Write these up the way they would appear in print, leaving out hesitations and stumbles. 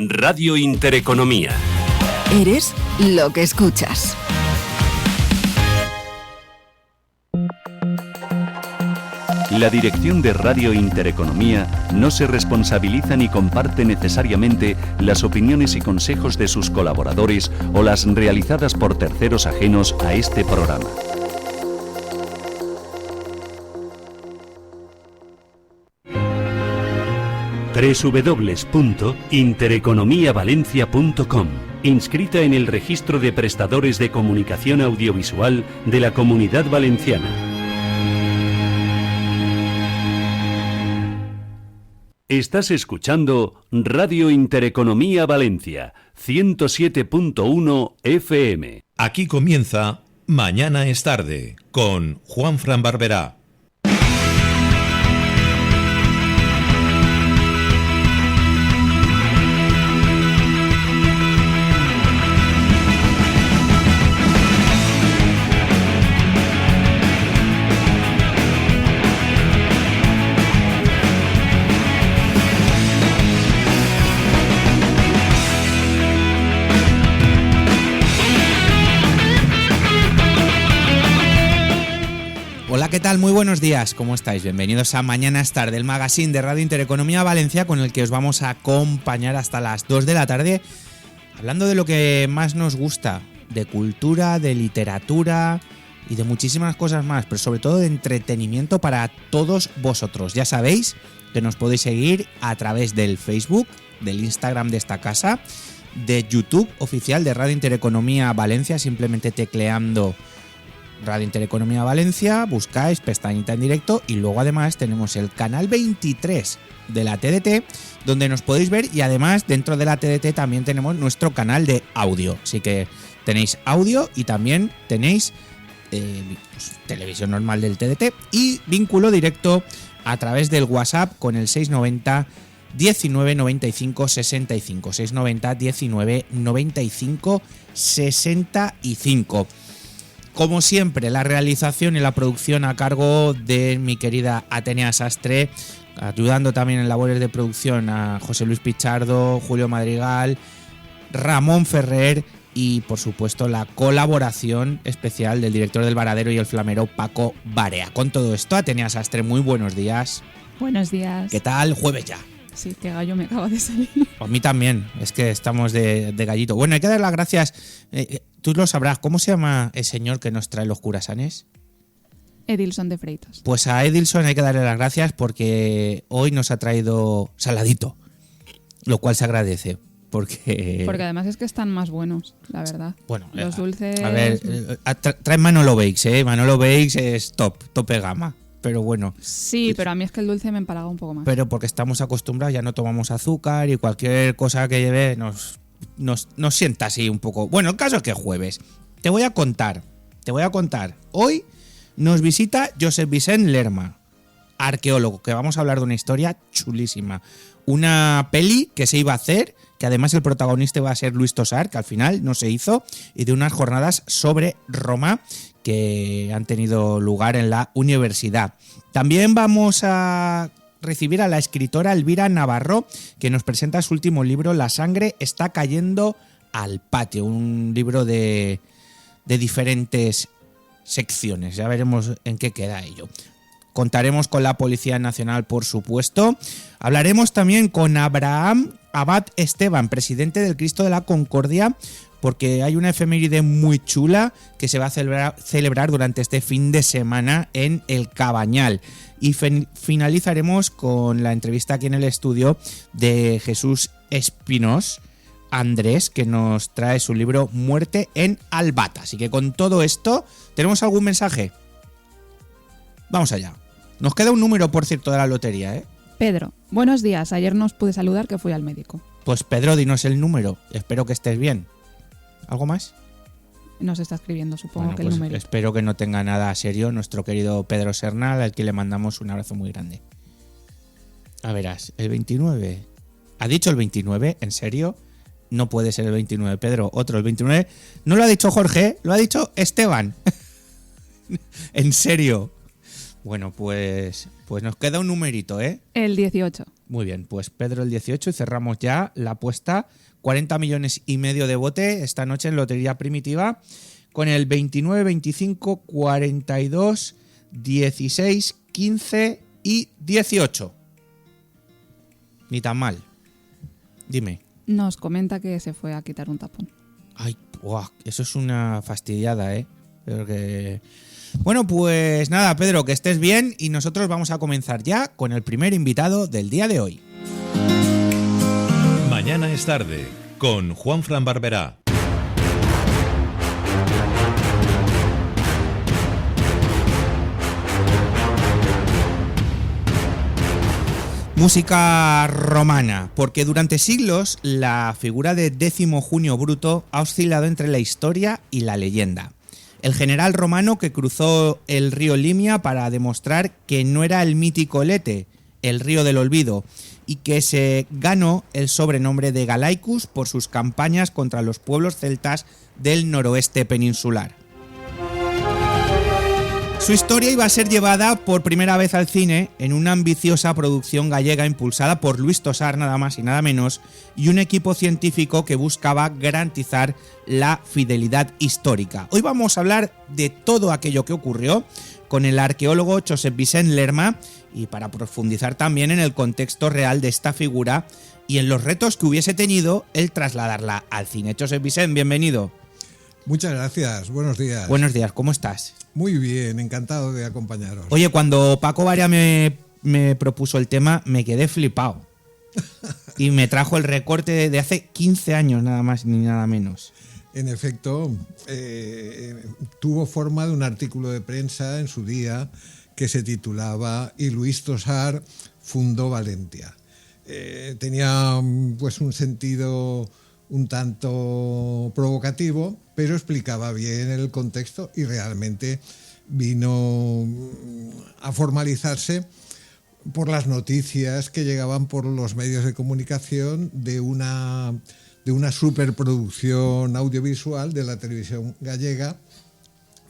Radio Intereconomía. Eres lo que escuchas. La dirección de Radio Intereconomía no se responsabiliza ni comparte necesariamente las opiniones y consejos de sus colaboradores o las realizadas por terceros ajenos a este programa. www.intereconomiavalencia.com. Inscrita en el Registro de Prestadores de Comunicación Audiovisual de la Comunidad Valenciana. Estás escuchando Radio Intereconomía Valencia, 107.1 FM. Aquí comienza Mañana es tarde, con Juanfran Barberá. Hola, ¿qué tal? Muy buenos días, ¿cómo estáis? Bienvenidos a Mañana es tarde, el magazine de Radio Intereconomía Valencia, con el que os vamos a acompañar hasta las 2 de la tarde, hablando de lo que más nos gusta, de cultura, de literatura y de muchísimas cosas más, pero sobre todo de entretenimiento para todos vosotros. Ya sabéis que nos podéis seguir a través del Facebook, del Instagram de esta casa, de YouTube oficial de Radio Intereconomía Valencia, simplemente tecleando Radio Intereconomía Valencia, buscáis pestañita en directo, y luego además tenemos el canal 23 de la TDT, donde nos podéis ver, y además dentro de la TDT también tenemos nuestro canal de audio, así que tenéis audio y también tenéis televisión normal del TDT y vínculo directo a través del WhatsApp con el 690 19 95 65, 690 19 95 65. Como siempre, la realización y la producción a cargo de mi querida Atenea Sastre, ayudando también en labores de producción a José Luis Pichardo, Julio Madrigal, Ramón Ferrer y, por supuesto, la colaboración especial del director del Varadero y el flamero Paco Barea. Con todo esto, Atenea Sastre, muy buenos días. Buenos días. ¿Qué tal? Jueves ya. Sí, qué gallo me acaba de salir. A mí también, es que estamos de gallito. Bueno, hay que dar las gracias. Tú lo sabrás, ¿cómo se llama el señor que nos trae los curasanes? Edilson de Freitos. Pues a Edilson hay que darle las gracias porque hoy nos ha traído saladito, lo cual se agradece. Porque además es que están más buenos, la verdad. Bueno, los dulces... A ver, trae Manolo Bakes, ¿eh? Manolo Bakes es tope gama. Pero bueno. Sí, pero a mí es que el dulce me empalaga un poco más. Pero porque estamos acostumbrados, ya no tomamos azúcar y cualquier cosa que lleve nos sienta así un poco. Bueno, el caso es que es jueves. Te voy a contar. Hoy nos visita Josep Vicent Lerma, arqueólogo, que vamos a hablar de una historia chulísima. Una peli que se iba a hacer, que además el protagonista iba a ser Luis Tosar, que al final no se hizo, y de unas jornadas sobre Roma que han tenido lugar en la universidad. También vamos a recibir a la escritora Elvira Navarro, que nos presenta su último libro, La sangre está cayendo al patio, un libro de diferentes secciones. Ya veremos en qué queda ello. Contaremos con la Policía Nacional, por supuesto. Hablaremos también con Abraham Abad Esteban, presidente del Cristo de la Concordia, porque hay una efeméride muy chula que se va a celebrar durante este fin de semana en El Cabañal. Y finalizaremos con la entrevista aquí en el estudio de Jesús Espinós Andrés, que nos trae su libro Muerte en Albata. Así que con todo esto, ¿tenemos algún mensaje? Vamos allá. Nos queda un número, por cierto, de la lotería, ¿eh? Pedro, buenos días. Ayer no os pude saludar, que fui al médico. Pues Pedro, dinos el número. Espero que estés bien. ¿Algo más? Nos está escribiendo, supongo, bueno, que pues el número. Espero que no tenga nada serio nuestro querido Pedro Sernal, al que le mandamos un abrazo muy grande. A verás, el 29. ¿Ha dicho el 29? ¿En serio? No puede ser el 29, Pedro. Otro, el 29. No lo ha dicho Jorge, lo ha dicho Esteban. ¿En serio? Bueno, pues nos queda un numerito, ¿eh? El 18. Muy bien, pues Pedro el 18 y cerramos ya la apuesta. 40 millones y medio de bote esta noche en Lotería Primitiva con el 29, 25, 42, 16, 15 y 18. Ni tan mal. Dime. Nos comenta que se fue a quitar un tapón. Ay, buah, eso es una fastidiada, ¿eh? Pero que... Bueno, pues nada, Pedro, que estés bien y nosotros vamos a comenzar ya con el primer invitado del día de hoy. Mañana es tarde con Juanfran Barberá. Música romana, porque durante siglos la figura de Décimo Junio Bruto ha oscilado entre la historia y la leyenda. El general romano que cruzó el río Limia para demostrar que no era el mítico Lete, el río del olvido, y que se ganó el sobrenombre de Galaicus por sus campañas contra los pueblos celtas del noroeste peninsular. Su historia iba a ser llevada por primera vez al cine en una ambiciosa producción gallega impulsada por Luis Tosar, nada más y nada menos, y un equipo científico que buscaba garantizar la fidelidad histórica. Hoy vamos a hablar de todo aquello que ocurrió con el arqueólogo Josep Vicent Lerma y para profundizar también en el contexto real de esta figura y en los retos que hubiese tenido el trasladarla al cine. Josep Vicent, bienvenido. Muchas gracias, buenos días. Buenos días, ¿cómo estás? Muy bien, encantado de acompañaros. Oye, cuando Paco Varia me propuso el tema, me quedé flipado. Y me trajo el recorte de hace 15 años, nada más ni nada menos. En efecto, tuvo forma de un artículo de prensa en su día que se titulaba "Y Luis Tosar fundó Valentia". Tenía pues un sentido un tanto provocativo, pero explicaba bien el contexto y realmente vino a formalizarse por las noticias que llegaban por los medios de comunicación de una superproducción audiovisual de la televisión gallega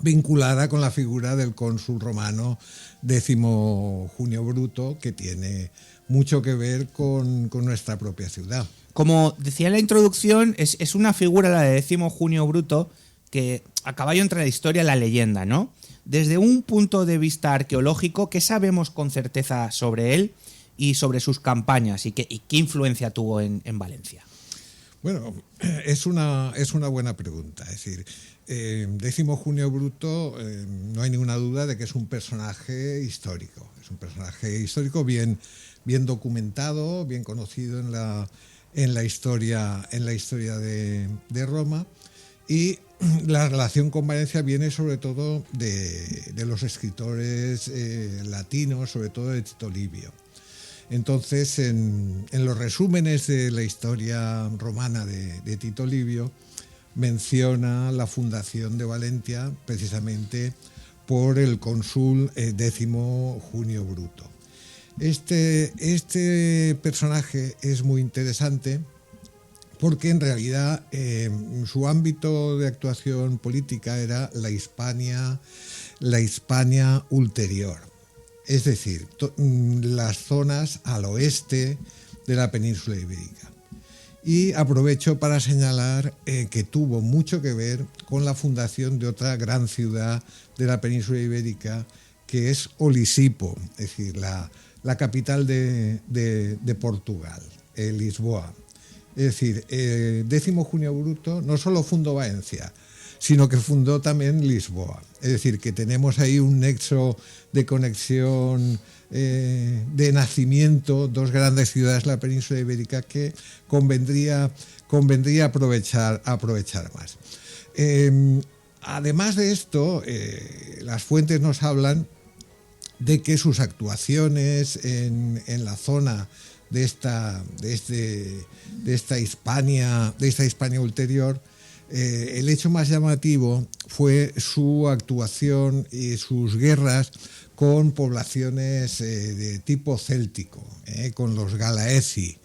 vinculada con la figura del cónsul romano Décimo Junio Bruto, que tiene mucho que ver con nuestra propia ciudad. Como decía en la introducción, es una figura, la de Décimo Junio Bruto, que a caballo entre la historia y la leyenda, ¿no? Desde un punto de vista arqueológico, ¿qué sabemos con certeza sobre él y sobre sus campañas y qué influencia tuvo en Valencia? Bueno, es una buena pregunta. Es decir, Décimo Junio Bruto, no hay ninguna duda de que es un personaje histórico. Es un personaje histórico bien documentado, bien conocido en la historia de Roma, y la relación con Valencia viene sobre todo de los escritores latinos, sobre todo de Tito Livio. Entonces, en los resúmenes de la historia romana de Tito Livio, menciona la fundación de Valentia precisamente por el cónsul Décimo Junio Bruto. Este personaje es muy interesante porque en realidad su ámbito de actuación política era la Hispania ulterior, es decir, las zonas al oeste de la península ibérica. Y aprovecho para señalar que tuvo mucho que ver con la fundación de otra gran ciudad de la península ibérica, que es Olisipo, es decir, la capital de Portugal, Lisboa. Es decir, Décimo Junio Bruto no solo fundó Valencia, sino que fundó también Lisboa. Es decir, que tenemos ahí un nexo de conexión, de nacimiento, dos grandes ciudades de la península ibérica que convendría aprovechar más. Además de esto, las fuentes nos hablan de que sus actuaciones en la zona de esta Hispania ulterior, el hecho más llamativo fue su actuación y sus guerras con poblaciones de tipo céltico, con los Galaeci,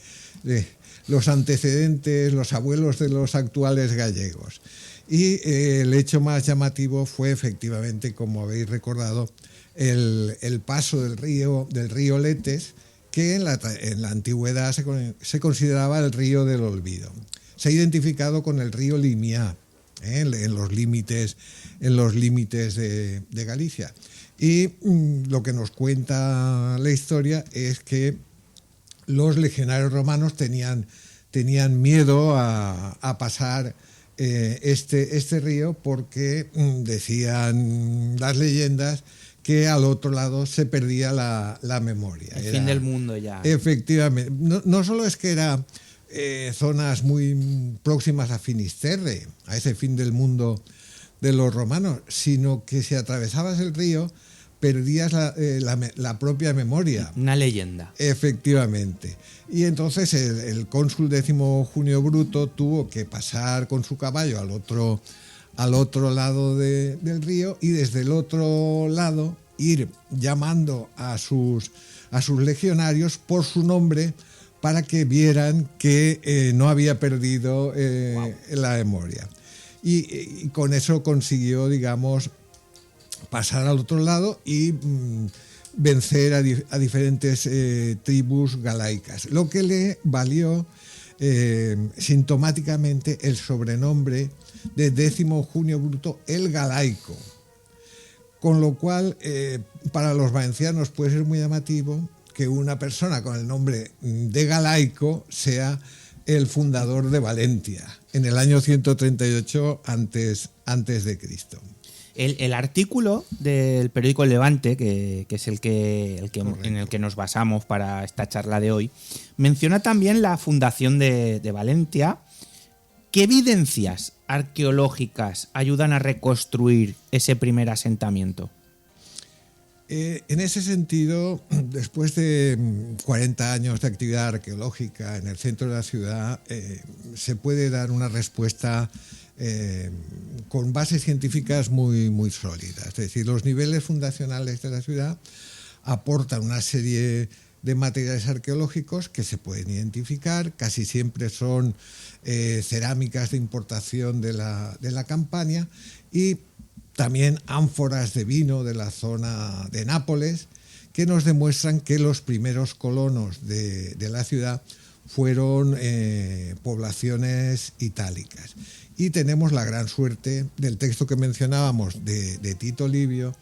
los antecedentes, los abuelos de los actuales gallegos. Y el hecho más llamativo fue efectivamente, como habéis recordado, el paso del río Letes que en la antigüedad se consideraba el río del olvido. Se ha identificado con el río Limia, en los límites de Galicia. Y lo que nos cuenta la historia es que los legionarios romanos tenían miedo a pasar este río porque decían las leyendas que al otro lado se perdía la memoria. El fin del mundo ya. Efectivamente. No solo es que era zonas muy próximas a Finisterre, a ese fin del mundo de los romanos, sino que si atravesabas el río perdías la propia memoria. Una leyenda. Efectivamente. Y entonces el cónsul 10º Junio Bruto tuvo que pasar con su caballo al otro lado del río y desde el otro lado ir llamando a sus legionarios por su nombre para que vieran que no había perdido la memoria. Y con eso consiguió, digamos, pasar al otro lado y vencer a diferentes tribus galaicas, lo que le valió sintomáticamente el sobrenombre de 10º Junio Bruto el Galaico, con lo cual para los valencianos puede ser muy llamativo que una persona con el nombre de Galaico sea el fundador de Valencia en el año 138 antes de Cristo. El artículo del periódico El Levante, que es el que en el que nos basamos para esta charla de hoy, menciona también la fundación de Valencia. ¿Qué evidencias arqueológicas ayudan a reconstruir ese primer asentamiento? En ese sentido, después de 40 años de actividad arqueológica en el centro de la ciudad, se puede dar una respuesta con bases científicas muy, muy sólidas. Es decir, los niveles fundacionales de la ciudad aportan una serie de materiales arqueológicos que se pueden identificar, casi siempre son cerámicas de importación de la Campania y también ánforas de vino de la zona de Nápoles, que nos demuestran que los primeros colonos de la ciudad fueron poblaciones itálicas. Y tenemos la gran suerte del texto que mencionábamos de Tito Livio,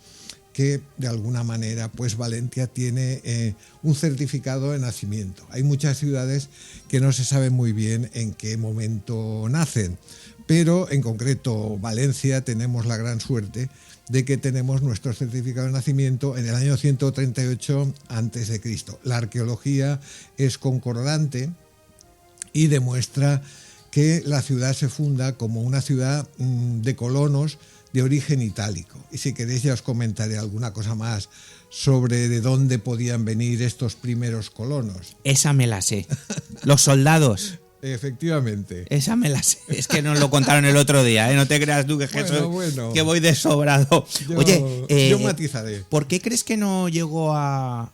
que de alguna manera pues Valencia tiene un certificado de nacimiento. Hay muchas ciudades que no se sabe muy bien en qué momento nacen, pero en concreto Valencia tenemos la gran suerte de que tenemos nuestro certificado de nacimiento en el año 138 a.C. La arqueología es concordante y demuestra que la ciudad se funda como una ciudad de colonos de origen itálico. Y si queréis ya os comentaré alguna cosa más sobre de dónde podían venir estos primeros colonos. Esa me la sé. Los soldados. Efectivamente. Esa me la sé. Es que nos lo contaron el otro día, ¿eh? No te creas tú que, que voy de sobrado. Yo matizaré. ¿Por qué crees que no llegó a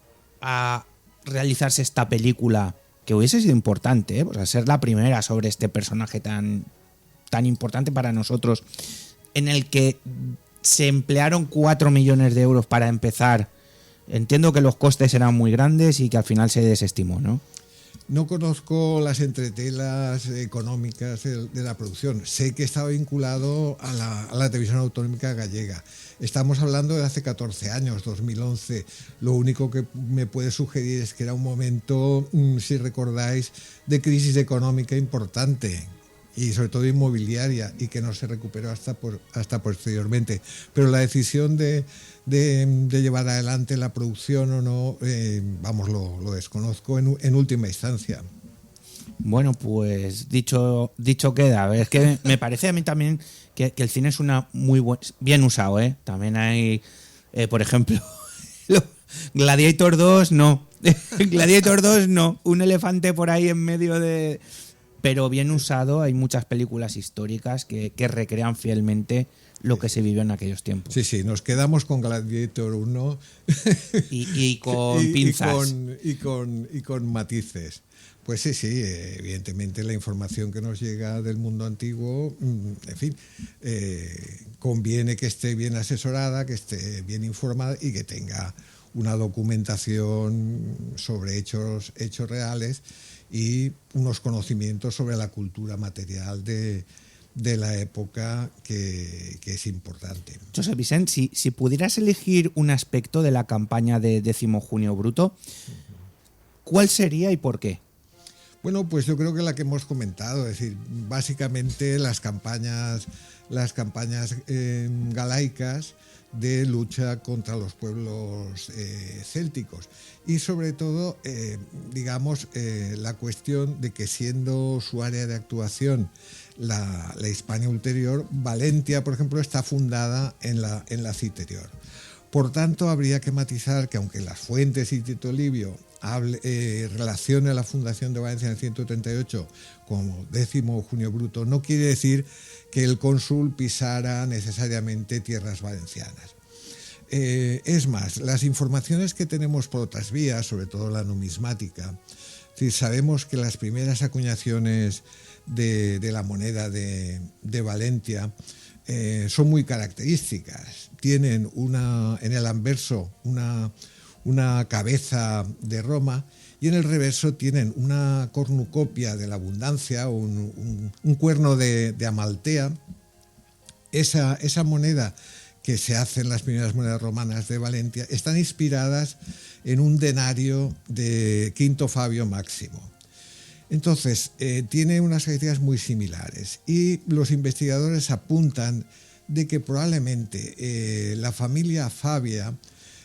realizarse esta película? Que hubiese sido importante, ¿eh? Pues a ser la primera sobre este personaje tan importante para nosotros, en el que se emplearon 4 millones de euros para empezar. Entiendo que los costes eran muy grandes y que al final se desestimó, ¿no? No conozco las entretelas económicas de la producción. Sé que estaba vinculado a la televisión autonómica gallega. Estamos hablando de hace 14 años, 2011. Lo único que me puede sugerir es que era un momento, si recordáis, de crisis económica importante y sobre todo inmobiliaria, y que no se recuperó hasta posteriormente. Pero la decisión de llevar adelante la producción o no, lo desconozco en última instancia. Bueno, pues dicho queda. Es que me parece a mí también que el cine es una muy bien usado, ¿eh? También hay, por ejemplo, Gladiator 2 no. Gladiator 2 no. Un elefante por ahí en medio de... Pero bien usado, hay muchas películas históricas que recrean fielmente lo que se vivió en aquellos tiempos. Sí, nos quedamos con Gladiator 1 y con pinzas. Y con matices. Pues sí, evidentemente la información que nos llega del mundo antiguo, en fin, conviene que esté bien asesorada, que esté bien informada y que tenga una documentación sobre hechos reales y unos conocimientos sobre la cultura material de la época que es importante. Josep Vicent, si pudieras elegir un aspecto de la campaña de 10º Junio Bruto, ¿cuál sería y por qué? Bueno, pues yo creo que la que hemos comentado, es decir, básicamente las campañas galaicas de lucha contra los pueblos célticos y sobre todo, la cuestión de que siendo su área de actuación la Hispania ulterior, Valentia, por ejemplo, está fundada en la Citerior. Por tanto, habría que matizar que aunque las fuentes y Tito Livio relacione la fundación de Valencia en el 138 como 10º Junio Bruto, no quiere decir que el cónsul pisara necesariamente tierras valencianas. Es más, las informaciones que tenemos por otras vías, sobre todo la numismática, sabemos que las primeras acuñaciones de la moneda de Valentia son muy características. Tienen en el anverso una cabeza de Roma y en el reverso tienen una cornucopia de la abundancia, un cuerno de Amaltea. Esa moneda que se hace en las primeras monedas romanas de Valentia están inspiradas en un denario de Quinto Fabio Máximo. Entonces, tiene unas características muy similares y los investigadores apuntan de que probablemente la familia Fabia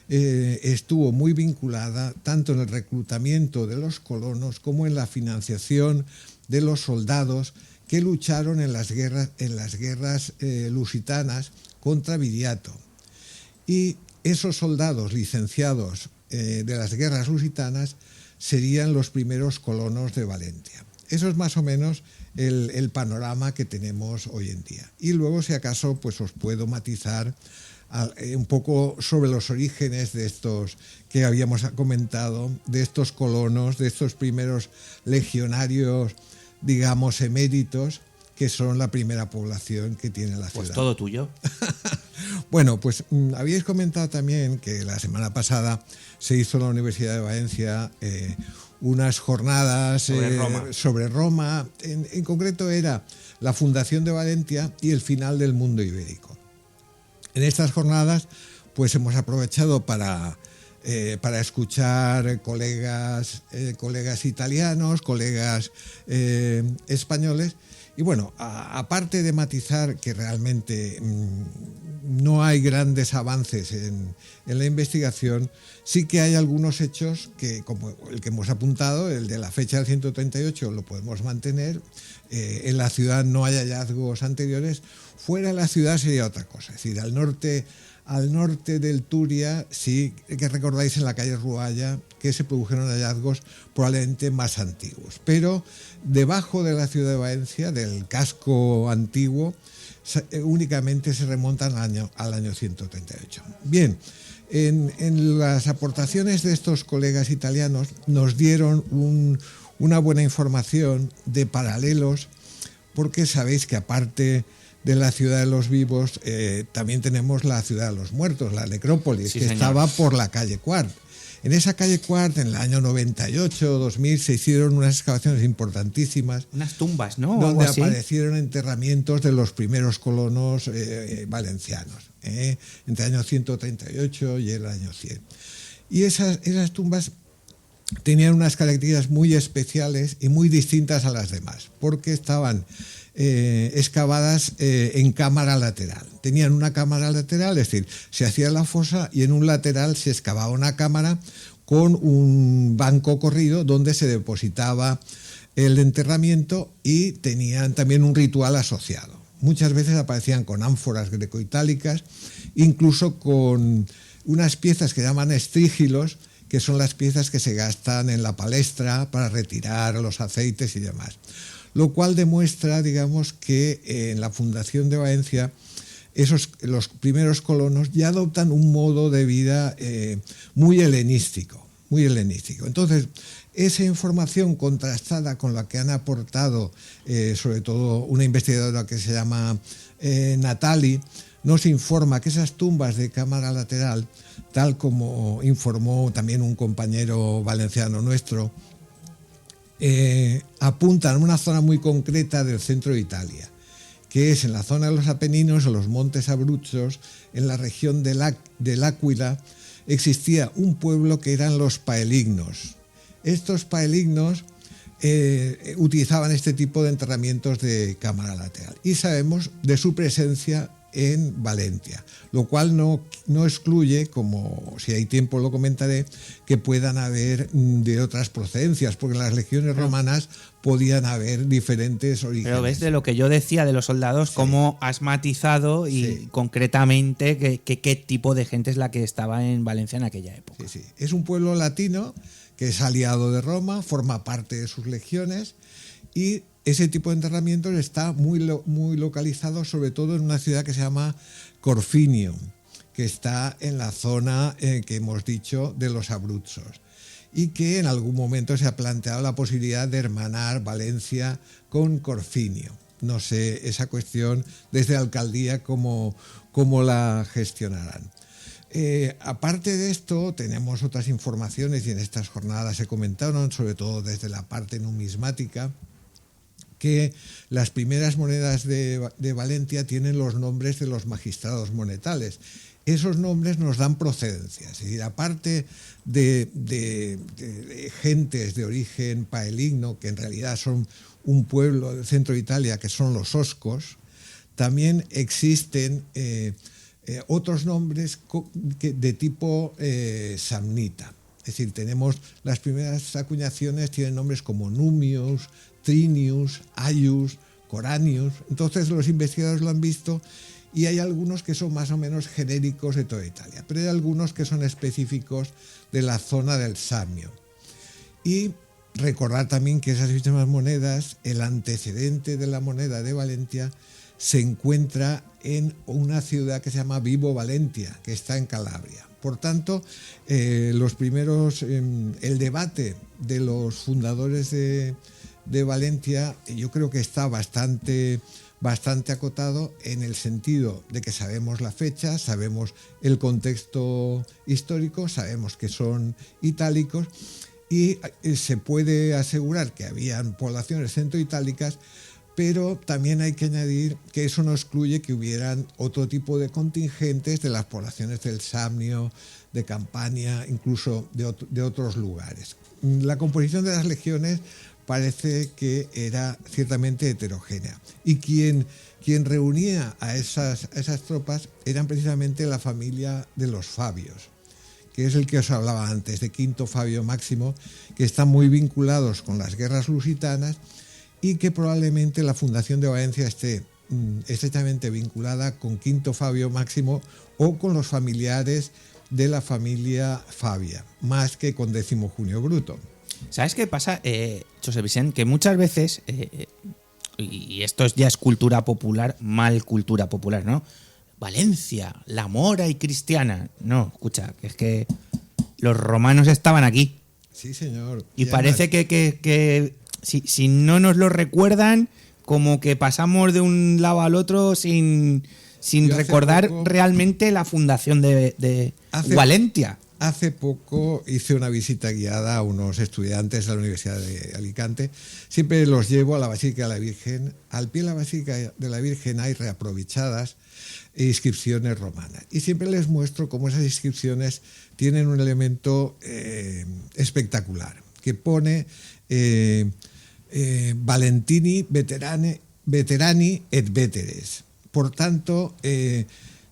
estuvo muy vinculada tanto en el reclutamiento de los colonos como en la financiación de los soldados que lucharon en las guerras lusitanas contra Viriato. Y esos soldados licenciados de las guerras lusitanas serían los primeros colonos de Valentia. Eso es más o menos el panorama que tenemos hoy en día. Y luego, si acaso, pues os puedo matizar un poco sobre los orígenes de estos que habíamos comentado, de estos colonos, de estos primeros legionarios, digamos, eméritos, que son la primera población que tiene la ciudad. Pues todo tuyo. Bueno, pues habíais comentado también que la semana pasada se hizo en la Universidad de Valencia unas jornadas sobre Roma. En concreto era la fundación de Valentia y el final del mundo ibérico. En estas jornadas pues hemos aprovechado para escuchar colegas italianos, colegas españoles. Y bueno, aparte de matizar que realmente no hay grandes avances en la investigación, sí que hay algunos hechos que, como el que hemos apuntado, el de la fecha del 138, lo podemos mantener. En la ciudad no hay hallazgos anteriores. Fuera de la ciudad sería otra cosa. Es decir, al norte del Turia, sí que recordáis en la calle Rualla que se produjeron hallazgos probablemente más antiguos. Pero debajo de la ciudad de Valencia, del casco antiguo, únicamente se remontan al año 138. Bien, en las aportaciones de estos colegas italianos nos dieron una buena información de paralelos, porque sabéis que aparte de la ciudad de los vivos, también tenemos la ciudad de los muertos, la necrópolis, sí, que señor. Estaba por la calle Quart. En esa calle Quart, en el año 98 2000, se hicieron unas excavaciones importantísimas. Unas tumbas, ¿no? Donde aparecieron enterramientos de los primeros colonos valencianos, entre el año 138 y el año 100. Y esas tumbas tenían unas características muy especiales y muy distintas a las demás, porque estaban excavadas en cámara lateral. Tenían una cámara lateral, es decir, se hacía la fosa y en un lateral se excavaba una cámara con un banco corrido donde se depositaba el enterramiento y tenían también un ritual asociado. Muchas veces aparecían con ánforas grecoitálicas, incluso con unas piezas que llaman estrígilos, que son las piezas que se gastan en la palestra para retirar los aceites y demás. Lo cual demuestra, digamos, que en la fundación de Valencia los primeros colonos ya adoptan un modo de vida muy helenístico. Entonces, esa información contrastada con la que han aportado, sobre todo una investigadora que se llama Natali, nos informa que esas tumbas de cámara lateral, tal como informó también un compañero valenciano nuestro, apuntan a una zona muy concreta del centro de Italia, que es en la zona de los Apeninos, en los montes Abruzos, en la región del Áquila, existía un pueblo que eran los paelignos. Estos paelignos utilizaban este tipo de enterramientos de cámara lateral y sabemos de su presencia en Valencia, lo cual no excluye, como si hay tiempo lo comentaré, que puedan haber de otras procedencias, porque en las legiones romanas podían haber diferentes orígenes. Pero ves de lo que yo decía de los soldados, cómo has matizado y concretamente qué tipo de gente es la que estaba en Valencia en aquella época. Sí. Es un pueblo latino que es aliado de Roma, forma parte de sus legiones y ese tipo de enterramientos está muy localizado sobre todo en una ciudad que se llama Corfinio, que está en la zona que hemos dicho de los Abruzos y que en algún momento se ha planteado la posibilidad de hermanar Valencia con Corfinio. No sé esa cuestión desde la alcaldía cómo la gestionarán. Aparte de esto, tenemos otras informaciones y en estas jornadas se comentaron, sobre todo desde la parte numismática, que las primeras monedas de Valencia tienen los nombres de los magistrados monetales. Esos nombres nos dan procedencia, es decir, aparte de gentes de origen paeligno, que en realidad son un pueblo del centro de Italia, que son los oscos, también existen otros nombres de tipo samnita. Es decir, tenemos las primeras acuñaciones, tienen nombres como Numius, Trinius, Aius, Coranius. Entonces los investigadores lo han visto y hay algunos que son más o menos genéricos de toda Italia, pero hay algunos que son específicos de la zona del Samnio. Y recordar también que esas mismas monedas, el antecedente de la moneda de Valencia se encuentra en una ciudad que se llama Vibo Valentia, que está en Calabria. Por tanto, el debate de los fundadores de Valencia, yo creo que está bastante acotado en el sentido de que sabemos la fecha, sabemos el contexto histórico, sabemos que son itálicos y se puede asegurar que habían poblaciones centroitálicas, pero también hay que añadir que eso no excluye que hubieran otro tipo de contingentes de las poblaciones del Samnio, de Campania, incluso de otros lugares. La composición de las legiones parece que era ciertamente heterogénea y quien reunía a esas tropas eran precisamente la familia de los Fabios, que es el que os hablaba antes, de Quinto Fabio Máximo, que están muy vinculados con las guerras lusitanas y que probablemente la fundación de Valencia esté estrechamente vinculada con Quinto Fabio Máximo o con los familiares de la familia Fabia, más que con Décimo Junio Bruto. ¿Sabes qué pasa, José Vicente? Que muchas veces, y esto ya es cultura popular, mal cultura popular, ¿no? Valencia, la mora y cristiana. No, escucha, que es que los romanos estaban aquí. Sí, señor. Y parece que si no nos lo recuerdan, como que pasamos de un lado al otro sin recordar realmente la fundación de Valencia. Hace poco hice una visita guiada a unos estudiantes de la Universidad de Alicante. Siempre los llevo a la Basílica de la Virgen. Al pie de la Basílica de la Virgen hay reaprovechadas inscripciones romanas. Y siempre les muestro cómo esas inscripciones tienen un elemento espectacular, que pone Valentini veterani et veteres. Por tanto,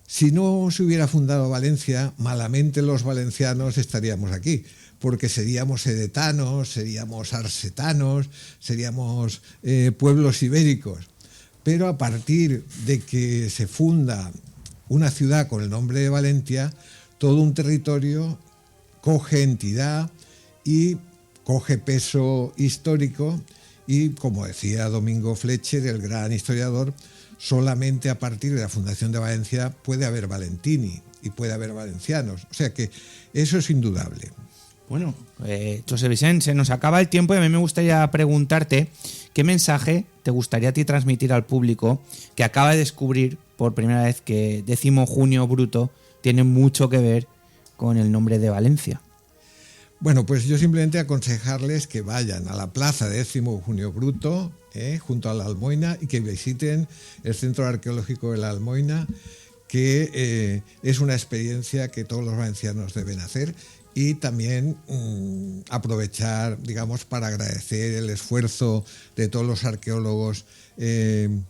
si no se hubiera fundado Valencia, malamente los valencianos estaríamos aquí, porque seríamos edetanos, seríamos arsetanos, seríamos pueblos ibéricos. Pero a partir de que se funda una ciudad con el nombre de Valencia, todo un territorio coge entidad y coge peso histórico y, como decía Domingo Fletcher, el gran historiador, solamente a partir de la fundación de Valencia puede haber Valentini y puede haber valencianos. O sea que eso es indudable. Bueno, José Vicente, se nos acaba el tiempo y a mí me gustaría preguntarte ¿qué mensaje te gustaría a ti transmitir al público que acaba de descubrir por primera vez que 10º Junio Bruto tiene mucho que ver con el nombre de Valencia? Bueno, pues yo simplemente aconsejarles que vayan a la plaza de 10º Junio Bruto, junto a la Almoina, y que visiten el Centro Arqueológico de la Almoina, que es una experiencia que todos los valencianos deben hacer, y también aprovechar, digamos, para agradecer el esfuerzo de todos los arqueólogos que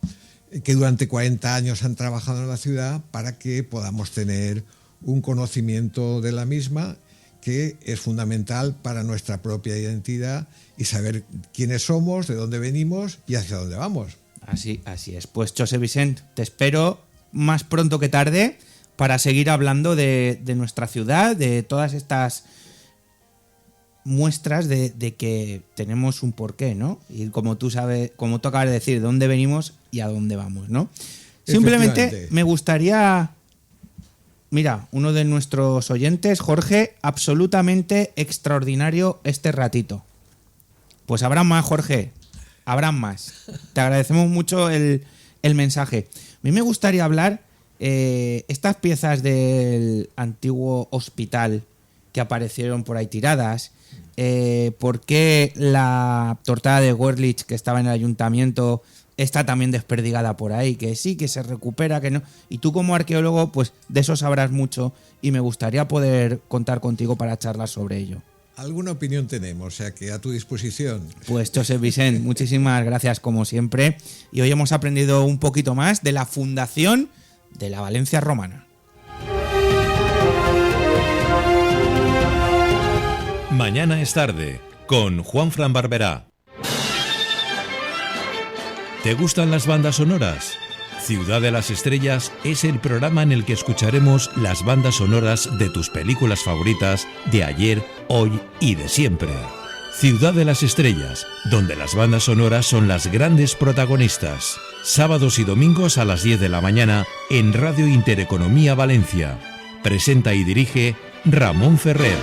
durante 40 años han trabajado en la ciudad para que podamos tener un conocimiento de la misma, que es fundamental para nuestra propia identidad y saber quiénes somos, de dónde venimos y hacia dónde vamos. Así es. Pues José Vicent, te espero más pronto que tarde para seguir hablando de nuestra ciudad, de todas estas muestras de que tenemos un porqué, ¿no? Y como tú sabes, como tú acabas de decir, de dónde venimos y a dónde vamos, ¿no? Simplemente me gustaría... Mira, uno de nuestros oyentes, Jorge, absolutamente extraordinario este ratito. Pues habrá más, Jorge, habrá más. Te agradecemos mucho el mensaje. A mí me gustaría hablar estas piezas del antiguo hospital que aparecieron por ahí tiradas, por qué la tortada de Wörlich que estaba en el ayuntamiento está también desperdigada por ahí, que sí, que se recupera, que no. Y tú como arqueólogo, pues de eso sabrás mucho y me gustaría poder contar contigo para charlar sobre ello. Alguna opinión tenemos, o sea que a tu disposición. Pues José Vicent, muchísimas gracias como siempre. Y hoy hemos aprendido un poquito más de la fundación de la Valencia romana. Mañana es tarde, con Juanfran Barberá. ¿Te gustan las bandas sonoras? Ciudad de las Estrellas es el programa en el que escucharemos las bandas sonoras de tus películas favoritas de ayer, hoy y de siempre. Ciudad de las Estrellas, donde las bandas sonoras son las grandes protagonistas. Sábados y domingos a las 10 de la mañana en Radio Intereconomía Valencia. Presenta y dirige Ramón Ferrer.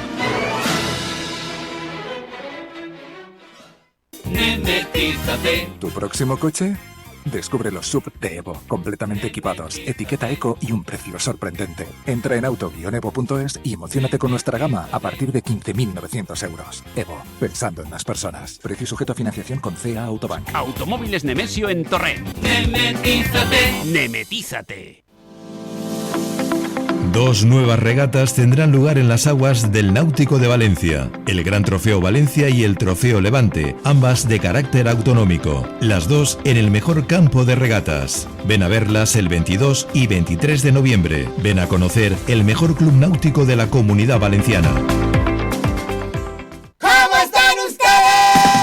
¿Tu próximo coche? Descubre los SUV de Evo, completamente equipados, etiqueta eco y un precio sorprendente. Entra en auto-evo.es y emociónate con nuestra gama a partir de 15.900 euros. Evo, pensando en las personas. Precio sujeto a financiación con CA Autobank. Automóviles Nemesio en Torrent. Nemetízate. 2 nuevas regatas tendrán lugar en las aguas del Náutico de Valencia. El Gran Trofeo Valencia y el Trofeo Levante, ambas de carácter autonómico. Las dos en el mejor campo de regatas. Ven a verlas el 22 y 23 de noviembre. Ven a conocer el mejor club náutico de la Comunidad Valenciana.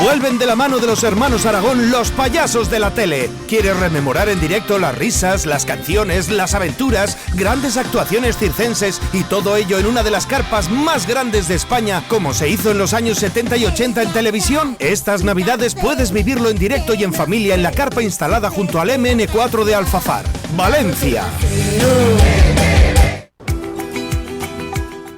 Vuelven de la mano de los hermanos Aragón los payasos de la tele. ¿Quieres rememorar en directo las risas, las canciones, las aventuras, grandes actuaciones circenses y todo ello en una de las carpas más grandes de España, como se hizo en los años 70 y 80 en televisión? Estas navidades puedes vivirlo en directo y en familia en la carpa instalada junto al MN4 de Alfafar, Valencia.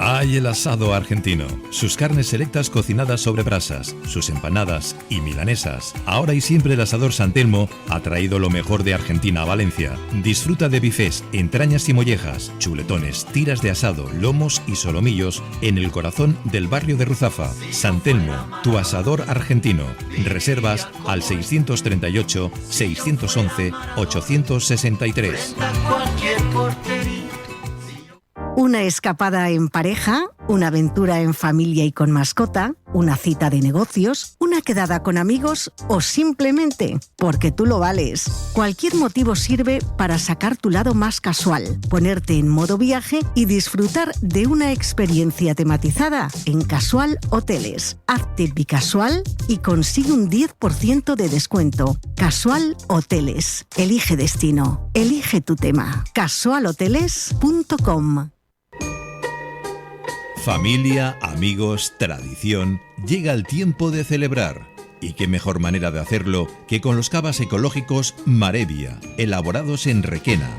Hay el asado argentino, sus carnes selectas cocinadas sobre brasas, sus empanadas y milanesas. Ahora y siempre el Asador San Telmo ha traído lo mejor de Argentina a Valencia. Disfruta de bifés, entrañas y mollejas, chuletones, tiras de asado, lomos y solomillos en el corazón del barrio de Ruzafa. San Telmo, tu asador argentino. Reservas al 638 611 863. Una escapada en pareja, una aventura en familia y con mascota, una cita de negocios, una quedada con amigos o simplemente porque tú lo vales. Cualquier motivo sirve para sacar tu lado más casual, ponerte en modo viaje y disfrutar de una experiencia tematizada en Casual Hoteles. Hazte bicasual y consigue un 10% de descuento. Casual Hoteles. Elige destino. Elige tu tema. casualhoteles.com. Familia, amigos, tradición, llega el tiempo de celebrar. Y qué mejor manera de hacerlo que con los cavas ecológicos Marevia, elaborados en Requena.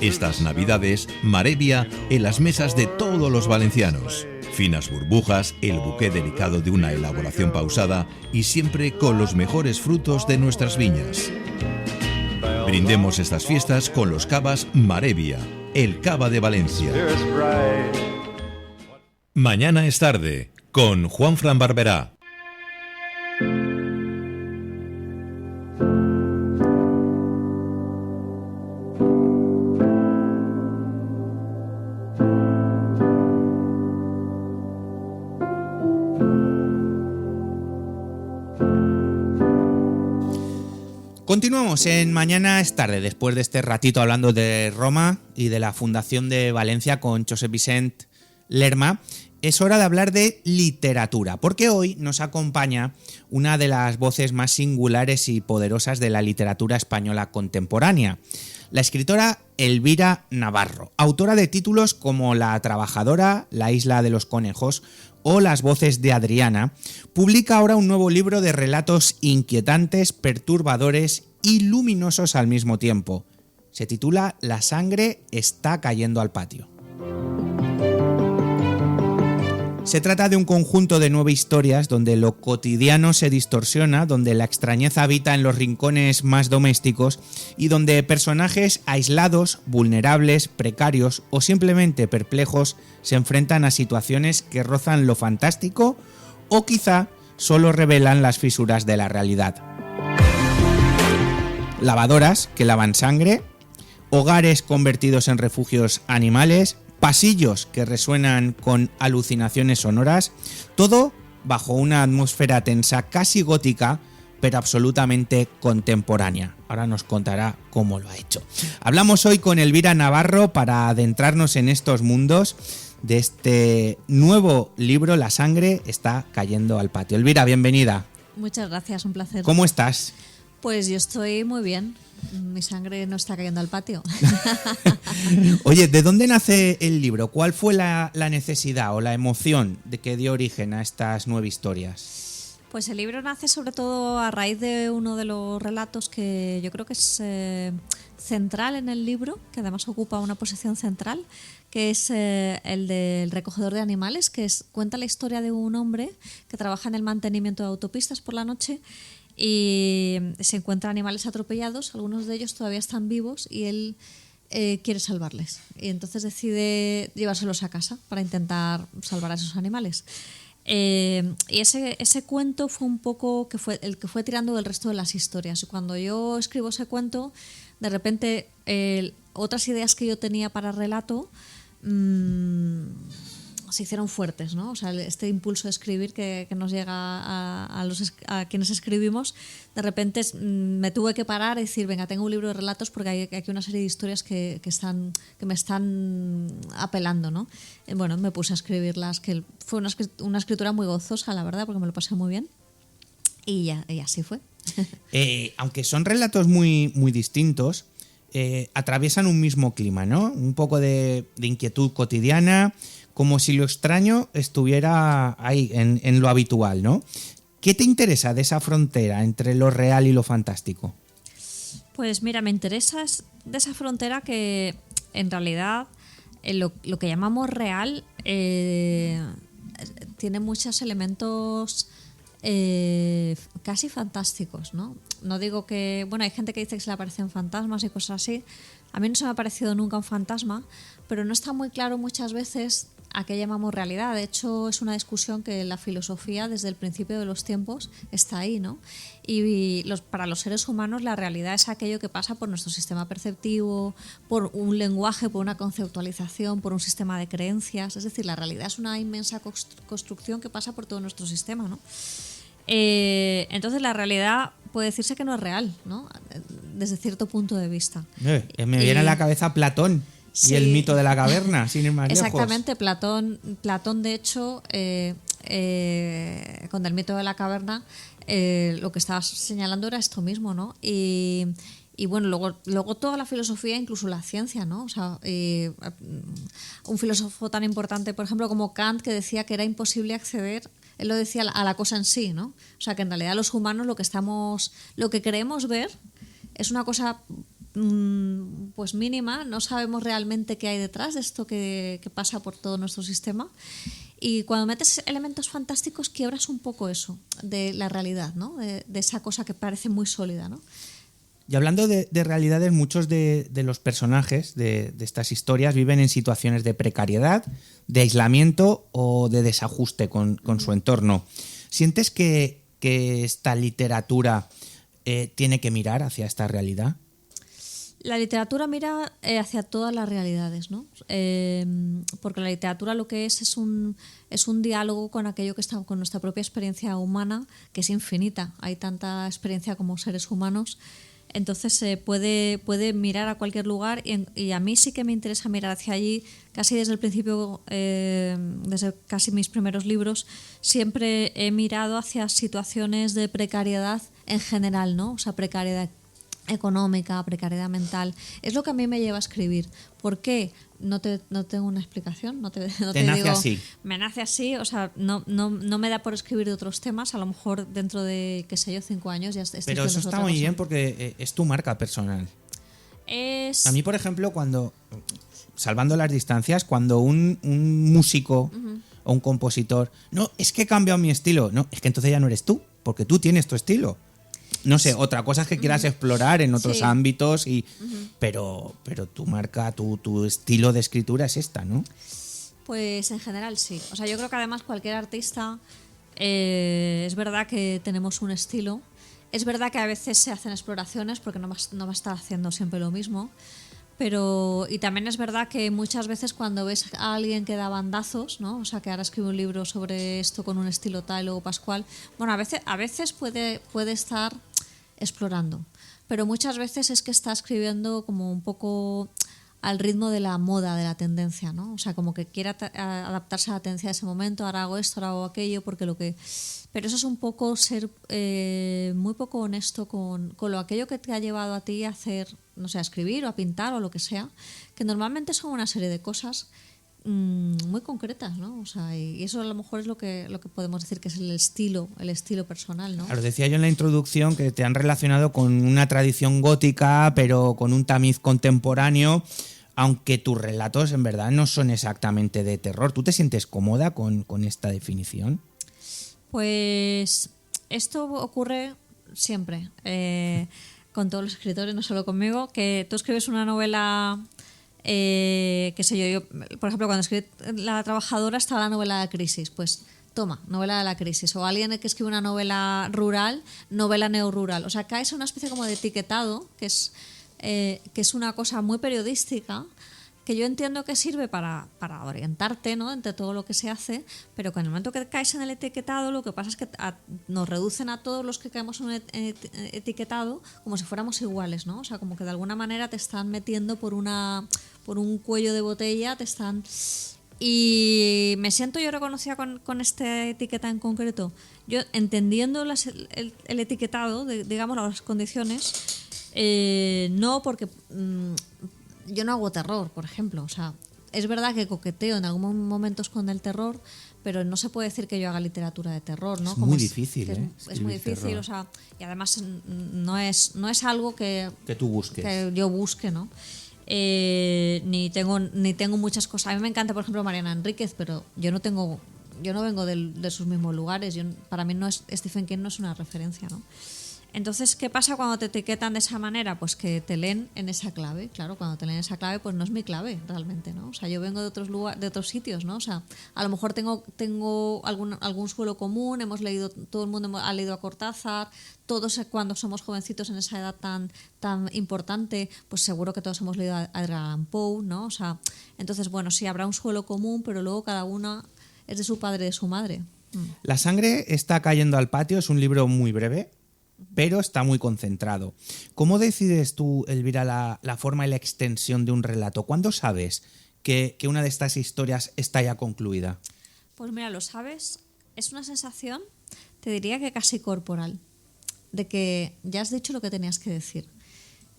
Estas navidades, Marevia en las mesas de todos los valencianos. Finas burbujas, el buque delicado de una elaboración pausada y siempre con los mejores frutos de nuestras viñas. Brindemos estas fiestas con los cavas Marevia, el cava de Valencia. Mañana es tarde, con Juanfran Barberá. Continuamos en Mañana es tarde, después de este ratito hablando de Roma y de la Fundación de Valencia con Josep Vicent Lerma. Es hora de hablar de literatura, porque hoy nos acompaña una de las voces más singulares y poderosas de la literatura española contemporánea, la escritora Elvira Navarro, autora de títulos como La Trabajadora, La Isla de los Conejos o Las Voces de Adriana. Publica ahora un nuevo libro de relatos inquietantes, perturbadores y luminosos al mismo tiempo. Se titula La sangre está cayendo al patio. Se trata de un conjunto de 9 historias donde lo cotidiano se distorsiona, donde la extrañeza habita en los rincones más domésticos y donde personajes aislados, vulnerables, precarios o simplemente perplejos se enfrentan a situaciones que rozan lo fantástico o quizá solo revelan las fisuras de la realidad. Lavadoras que lavan sangre, hogares convertidos en refugios animales, pasillos que resuenan con alucinaciones sonoras, todo bajo una atmósfera tensa casi gótica, pero absolutamente contemporánea. Ahora nos contará cómo lo ha hecho. Hablamos hoy con Elvira Navarro para adentrarnos en estos mundos de este nuevo libro, La sangre está cayendo al patio. Elvira, bienvenida. Muchas gracias, un placer. ¿Cómo estás? Pues yo estoy muy bien. Mi sangre no está cayendo al patio. Oye, ¿de dónde nace el libro? ¿Cuál fue la necesidad o la emoción de que dio origen a estas 9 historias? Pues el libro nace sobre todo a raíz de uno de los relatos que yo creo que es central en el libro, que además ocupa una posición central, que es el del recogedor de animales, que cuenta la historia de un hombre que trabaja en el mantenimiento de autopistas por la noche y se encuentra animales atropellados, algunos de ellos todavía están vivos y él quiere salvarles y entonces decide llevárselos a casa para intentar salvar a esos animales. Y ese cuento fue un poco el que fue tirando del resto de las historias. Y cuando yo escribo ese cuento, de repente otras ideas que yo tenía para relato se hicieron fuertes, ¿no? O sea, este impulso de escribir que nos llega a quienes escribimos, de repente me tuve que parar y decir, venga, tengo un libro de relatos porque hay aquí una serie de historias que me están apelando, ¿no? Bueno, me puse a escribirlas, que fue una escritura muy gozosa, la verdad, porque me lo pasé muy bien y así fue. Aunque son relatos muy, muy distintos, atraviesan un mismo clima, ¿no? Un poco de inquietud cotidiana, como si lo extraño estuviera ahí, en lo habitual, ¿no? ¿Qué te interesa de esa frontera entre lo real y lo fantástico? Pues mira, me interesa de esa frontera que en realidad lo que llamamos real tiene muchos elementos casi fantásticos, ¿no? No digo que... Bueno, hay gente que dice que se le aparecen fantasmas y cosas así. A mí no se me ha aparecido nunca un fantasma, pero no está muy claro muchas veces a qué llamamos realidad. De hecho, es una discusión que la filosofía desde el principio de los tiempos está ahí, ¿no? Y para los seres humanos la realidad es aquello que pasa por nuestro sistema perceptivo, por un lenguaje, por una conceptualización, por un sistema de creencias. Es decir, la realidad es una inmensa construcción que pasa por todo nuestro sistema, ¿no? Entonces la realidad puede decirse que no es real, ¿no? Desde cierto punto de vista. Me viene a la cabeza Platón. Sí. Y el mito de la caverna, sin ir más lejos. Exactamente, Platón de hecho, con el mito de la caverna, lo que estabas señalando era esto mismo, ¿no? Y bueno, luego toda la filosofía, incluso la ciencia, ¿no? O sea, un filósofo tan importante, por ejemplo, como Kant, que decía que era imposible acceder, él lo decía, a la cosa en sí, ¿no? O sea, que en realidad los humanos lo que creemos ver es una cosa pues mínima, no sabemos realmente qué hay detrás de esto que pasa por todo nuestro sistema Y cuando metes elementos fantásticos quiebras un poco eso de la realidad, ¿no? De esa cosa que parece muy sólida, ¿no? Y hablando de realidades, muchos de los personajes de estas historias viven en situaciones de precariedad, de aislamiento o de desajuste con su entorno. ¿Sientes que esta literatura tiene que mirar hacia esta realidad? La literatura mira hacia todas las realidades, ¿no? Porque la literatura lo que es un diálogo con aquello que está con nuestra propia experiencia humana, que es infinita. Hay tanta experiencia como seres humanos. Entonces se puede mirar a cualquier lugar y a mí sí que me interesa mirar hacia allí. Casi desde el principio, desde casi mis primeros libros, siempre he mirado hacia situaciones de precariedad en general, ¿no? O sea, precariedad económica, precariedad mental. Es lo que a mí me lleva a escribir. ¿Por qué? No tengo una explicación. No te nace digo, así. Me nace así. O sea, no me da por escribir de otros temas. A lo mejor dentro de, qué sé yo, 5 años ya estoy. Pero eso está muy bien porque es tu marca personal. A mí, por ejemplo, salvando las distancias, cuando un músico o un compositor, no, es que he cambiado mi estilo. No, es que entonces ya no eres tú, porque tú tienes tu estilo. No sé, otra cosa es que quieras explorar en otros ámbitos, pero tu marca, tu estilo de escritura es esta, ¿no? Pues en general sí. O sea, yo creo que además cualquier artista, es verdad que tenemos un estilo. Es verdad que a veces se hacen exploraciones porque no va a estar haciendo siempre lo mismo. Y también es verdad que muchas veces cuando ves a alguien que da bandazos, ¿no? O sea, que ahora escribe un libro sobre esto con un estilo tal o pascual, bueno, a veces puede estar explorando, pero muchas veces es que está escribiendo como un poco al ritmo de la moda, de la tendencia, ¿no? O sea, como que quiere adaptarse a la tendencia de ese momento, ahora hago esto, ahora hago aquello, pero eso es un poco ser muy poco honesto con aquello que te ha llevado a ti a hacer, no sé, a escribir o a pintar o lo que sea, que normalmente son una serie de cosas muy concretas, ¿no? O sea, y eso a lo mejor es lo que podemos decir que es el estilo personal, ¿no? Claro, decía yo en la introducción que te han relacionado con una tradición gótica, pero con un tamiz contemporáneo, aunque tus relatos en verdad no son exactamente de terror. ¿Tú te sientes cómoda con esta definición? Pues esto ocurre siempre con todos los escritores, no solo conmigo, que tú escribes una novela, qué sé yo, por ejemplo, cuando escribí La trabajadora estaba la novela de la crisis, pues toma, novela de la crisis, o alguien que escribe una novela rural, novela neorrural, o sea, caes en una especie como de etiquetado, que es una cosa muy periodística, que yo entiendo que sirve para orientarte, ¿no?, entre todo lo que se hace, pero que en el momento que caes en el etiquetado, lo que pasa es que nos reducen a todos los que caemos en un etiquetado como si fuéramos iguales, ¿no? O sea, como que de alguna manera te están metiendo por un cuello de botella, y me siento yo reconocida con esta etiqueta en concreto. Yo, entendiendo el etiquetado, digamos, las condiciones, no porque... yo no hago terror, por ejemplo. O sea, es verdad que coqueteo en algunos momentos con el terror, pero no se puede decir que yo haga literatura de terror, ¿no? Es muy difícil, es muy difícil, o sea, y además no es algo que tú busques, que yo busque, ¿no? Ni tengo muchas cosas. A mí me encanta, por ejemplo, Mariana Enríquez, pero yo no vengo de sus mismos lugares. Para mí Stephen King no es una referencia, ¿no? Entonces, ¿qué pasa cuando te etiquetan de esa manera? Pues que te leen en esa clave. Claro, cuando te leen en esa clave, pues no es mi clave realmente, ¿no? O sea, yo vengo de otros lugares, de otros sitios, ¿no? O sea, a lo mejor tengo algún suelo común, todo el mundo ha leído a Cortázar, todos cuando somos jovencitos en esa edad tan importante, pues seguro que todos hemos leído a Edgar Allan Poe, ¿no? O sea, entonces, bueno, sí, habrá un suelo común, pero luego cada una es de su padre y de su madre. La sangre está cayendo al patio es un libro muy breve, pero está muy concentrado. ¿Cómo decides tú, Elvira, la forma y la extensión de un relato? ¿Cuándo sabes que una de estas historias está ya concluida? Pues mira, lo sabes, es una sensación, te diría que casi corporal, de que ya has dicho lo que tenías que decir.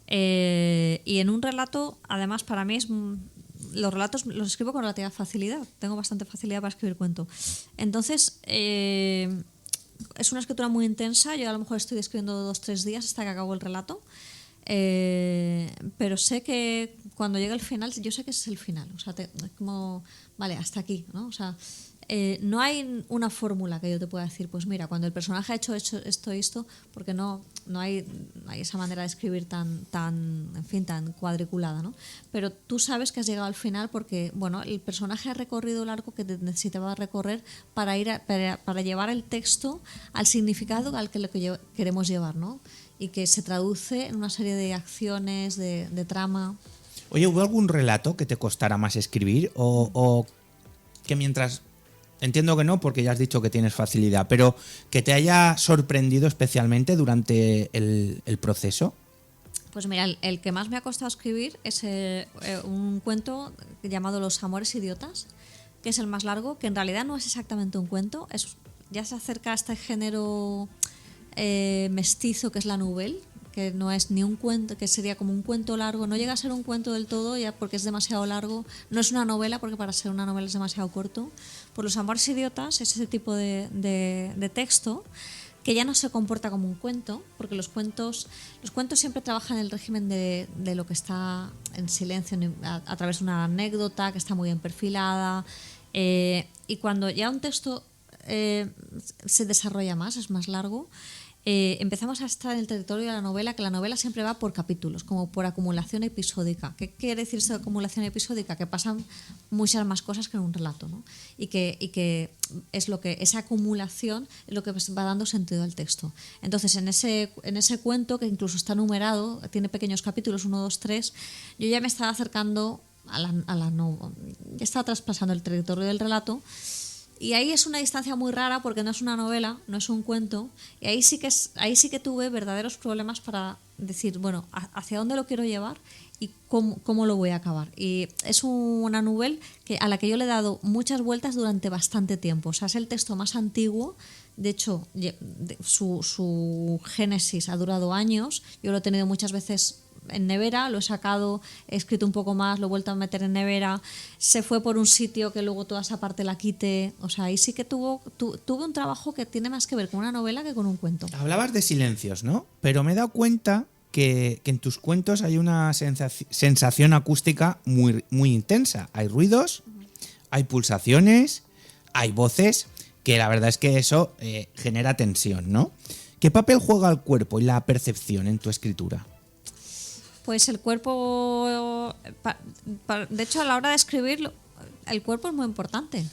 Y en un relato, además, para mí los relatos los escribo con relativa facilidad, tengo bastante facilidad para escribir cuento. Entonces... es una escritura muy intensa. Yo a lo mejor estoy escribiendo 2-3 días hasta que acabo el relato, pero sé que cuando llega el final, yo sé que ese es el final. O sea, como, vale, hasta aquí, ¿no? O sea, no hay una fórmula que yo te pueda decir, pues mira, cuando el personaje ha hecho esto y esto, porque no hay esa manera de escribir tan cuadriculada, ¿no? Pero tú sabes que has llegado al final porque, bueno, el personaje ha recorrido el arco que necesitaba recorrer para llevar el texto al significado al que lo que queremos llevar, ¿no? Y que se traduce en una serie de acciones, de trama. Oye, ¿hubo algún relato que te costara más escribir o que mientras... Entiendo que no, porque ya has dicho que tienes facilidad, pero que te haya sorprendido especialmente durante el proceso? Pues mira, el que más me ha costado escribir es un cuento llamado Los amores idiotas, que es el más largo, que en realidad no es exactamente un cuento, ya se acerca a este género mestizo que es la nouvelle, que no es ni un cuento, que sería como un cuento largo, no llega a ser un cuento del todo ya porque es demasiado largo, no es una novela porque para ser una novela es demasiado corto. Por Los amores idiotas es ese tipo de texto que ya no se comporta como un cuento, porque los cuentos siempre trabajan en el régimen de lo que está en silencio a través de una anécdota que está muy bien perfilada, y cuando ya un texto se desarrolla más, es más largo, empezamos a estar en el territorio de la novela, que la novela siempre va por capítulos, como por acumulación episódica. ¿Qué quiere decir esa acumulación episódica? Que pasan muchas más cosas que en un relato, ¿no? Y que es lo que esa acumulación es lo que va dando sentido al texto. Entonces, en ese cuento, que incluso está numerado, tiene pequeños capítulos, 1, 2, 3, yo ya me estaba acercando ya estaba traspasando el territorio del relato. Y ahí es una distancia muy rara porque no es una novela, no es un cuento. Y ahí sí que tuve verdaderos problemas para decir, bueno, hacia dónde lo quiero llevar y cómo lo voy a acabar. Y es una novela a la que yo le he dado muchas vueltas durante bastante tiempo. O sea, es el texto más antiguo. De hecho, su génesis ha durado años. Yo lo he tenido muchas veces en nevera, lo he sacado, he escrito un poco más, lo he vuelto a meter en nevera, se fue por un sitio que luego toda esa parte la quité. O sea, ahí sí que tuve un trabajo que tiene más que ver con una novela que con un cuento. Hablabas de silencios, ¿no? Pero me he dado cuenta que en tus cuentos hay una sensación acústica muy, muy intensa. Hay ruidos, hay pulsaciones, hay voces, que la verdad es que eso genera tensión, ¿no? ¿Qué papel juega el cuerpo y la percepción en tu escritura? Pues el cuerpo, de hecho a la hora de escribir, el cuerpo es muy importante,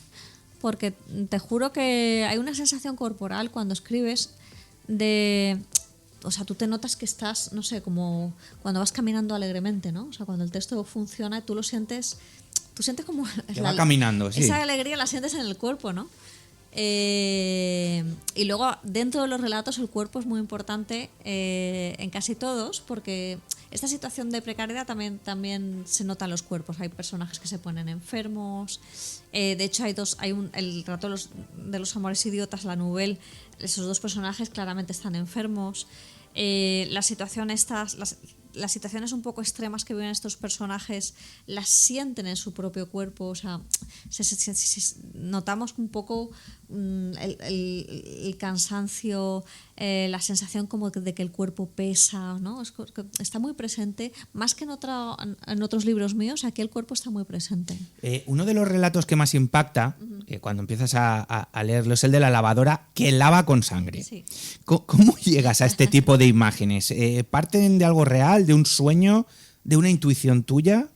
porque te juro que hay una sensación corporal cuando escribes o sea, tú te notas que estás, no sé, como cuando vas caminando alegremente, ¿no? O sea, cuando el texto funciona, tú sientes como... va caminando, sí. Esa alegría la sientes en el cuerpo, ¿no? Y luego dentro de los relatos el cuerpo es muy importante en casi todos, porque esta situación de precariedad también se nota en los cuerpos. Hay personajes que se ponen enfermos, de hecho el relato de los amores idiotas, la novela, esos dos personajes claramente están enfermos. Las situaciones un poco extremas que viven estos personajes las sienten en su propio cuerpo, o sea, notamos un poco el cansancio, la sensación como de que el cuerpo pesa, ¿no? Está muy presente, más que en otros libros míos, aquí el cuerpo está muy presente. Uno de los relatos que más impacta cuando empiezas a leerlo es el de la lavadora que lava con sangre. Sí. ¿Cómo llegas a este tipo de imágenes? ¿Parten de algo real, de un sueño, de una intuición tuya?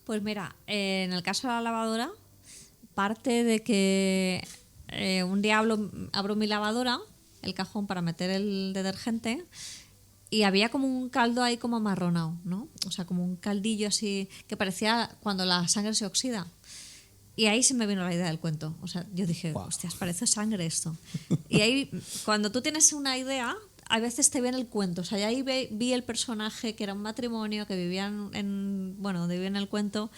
Pues mira, en el caso de la lavadora, parte de que un día abro mi lavadora, el cajón para meter el detergente, y había como un caldo ahí como amarronado, ¿no? O sea, como un caldillo así que parecía cuando la sangre se oxida. Y ahí se me vino la idea del cuento. O sea, yo dije, hostias, parece sangre esto. Y ahí, cuando tú tienes una idea, a veces te viene el cuento. O sea, y ahí vi el personaje que era un matrimonio, que vivían donde vivía en el cuento,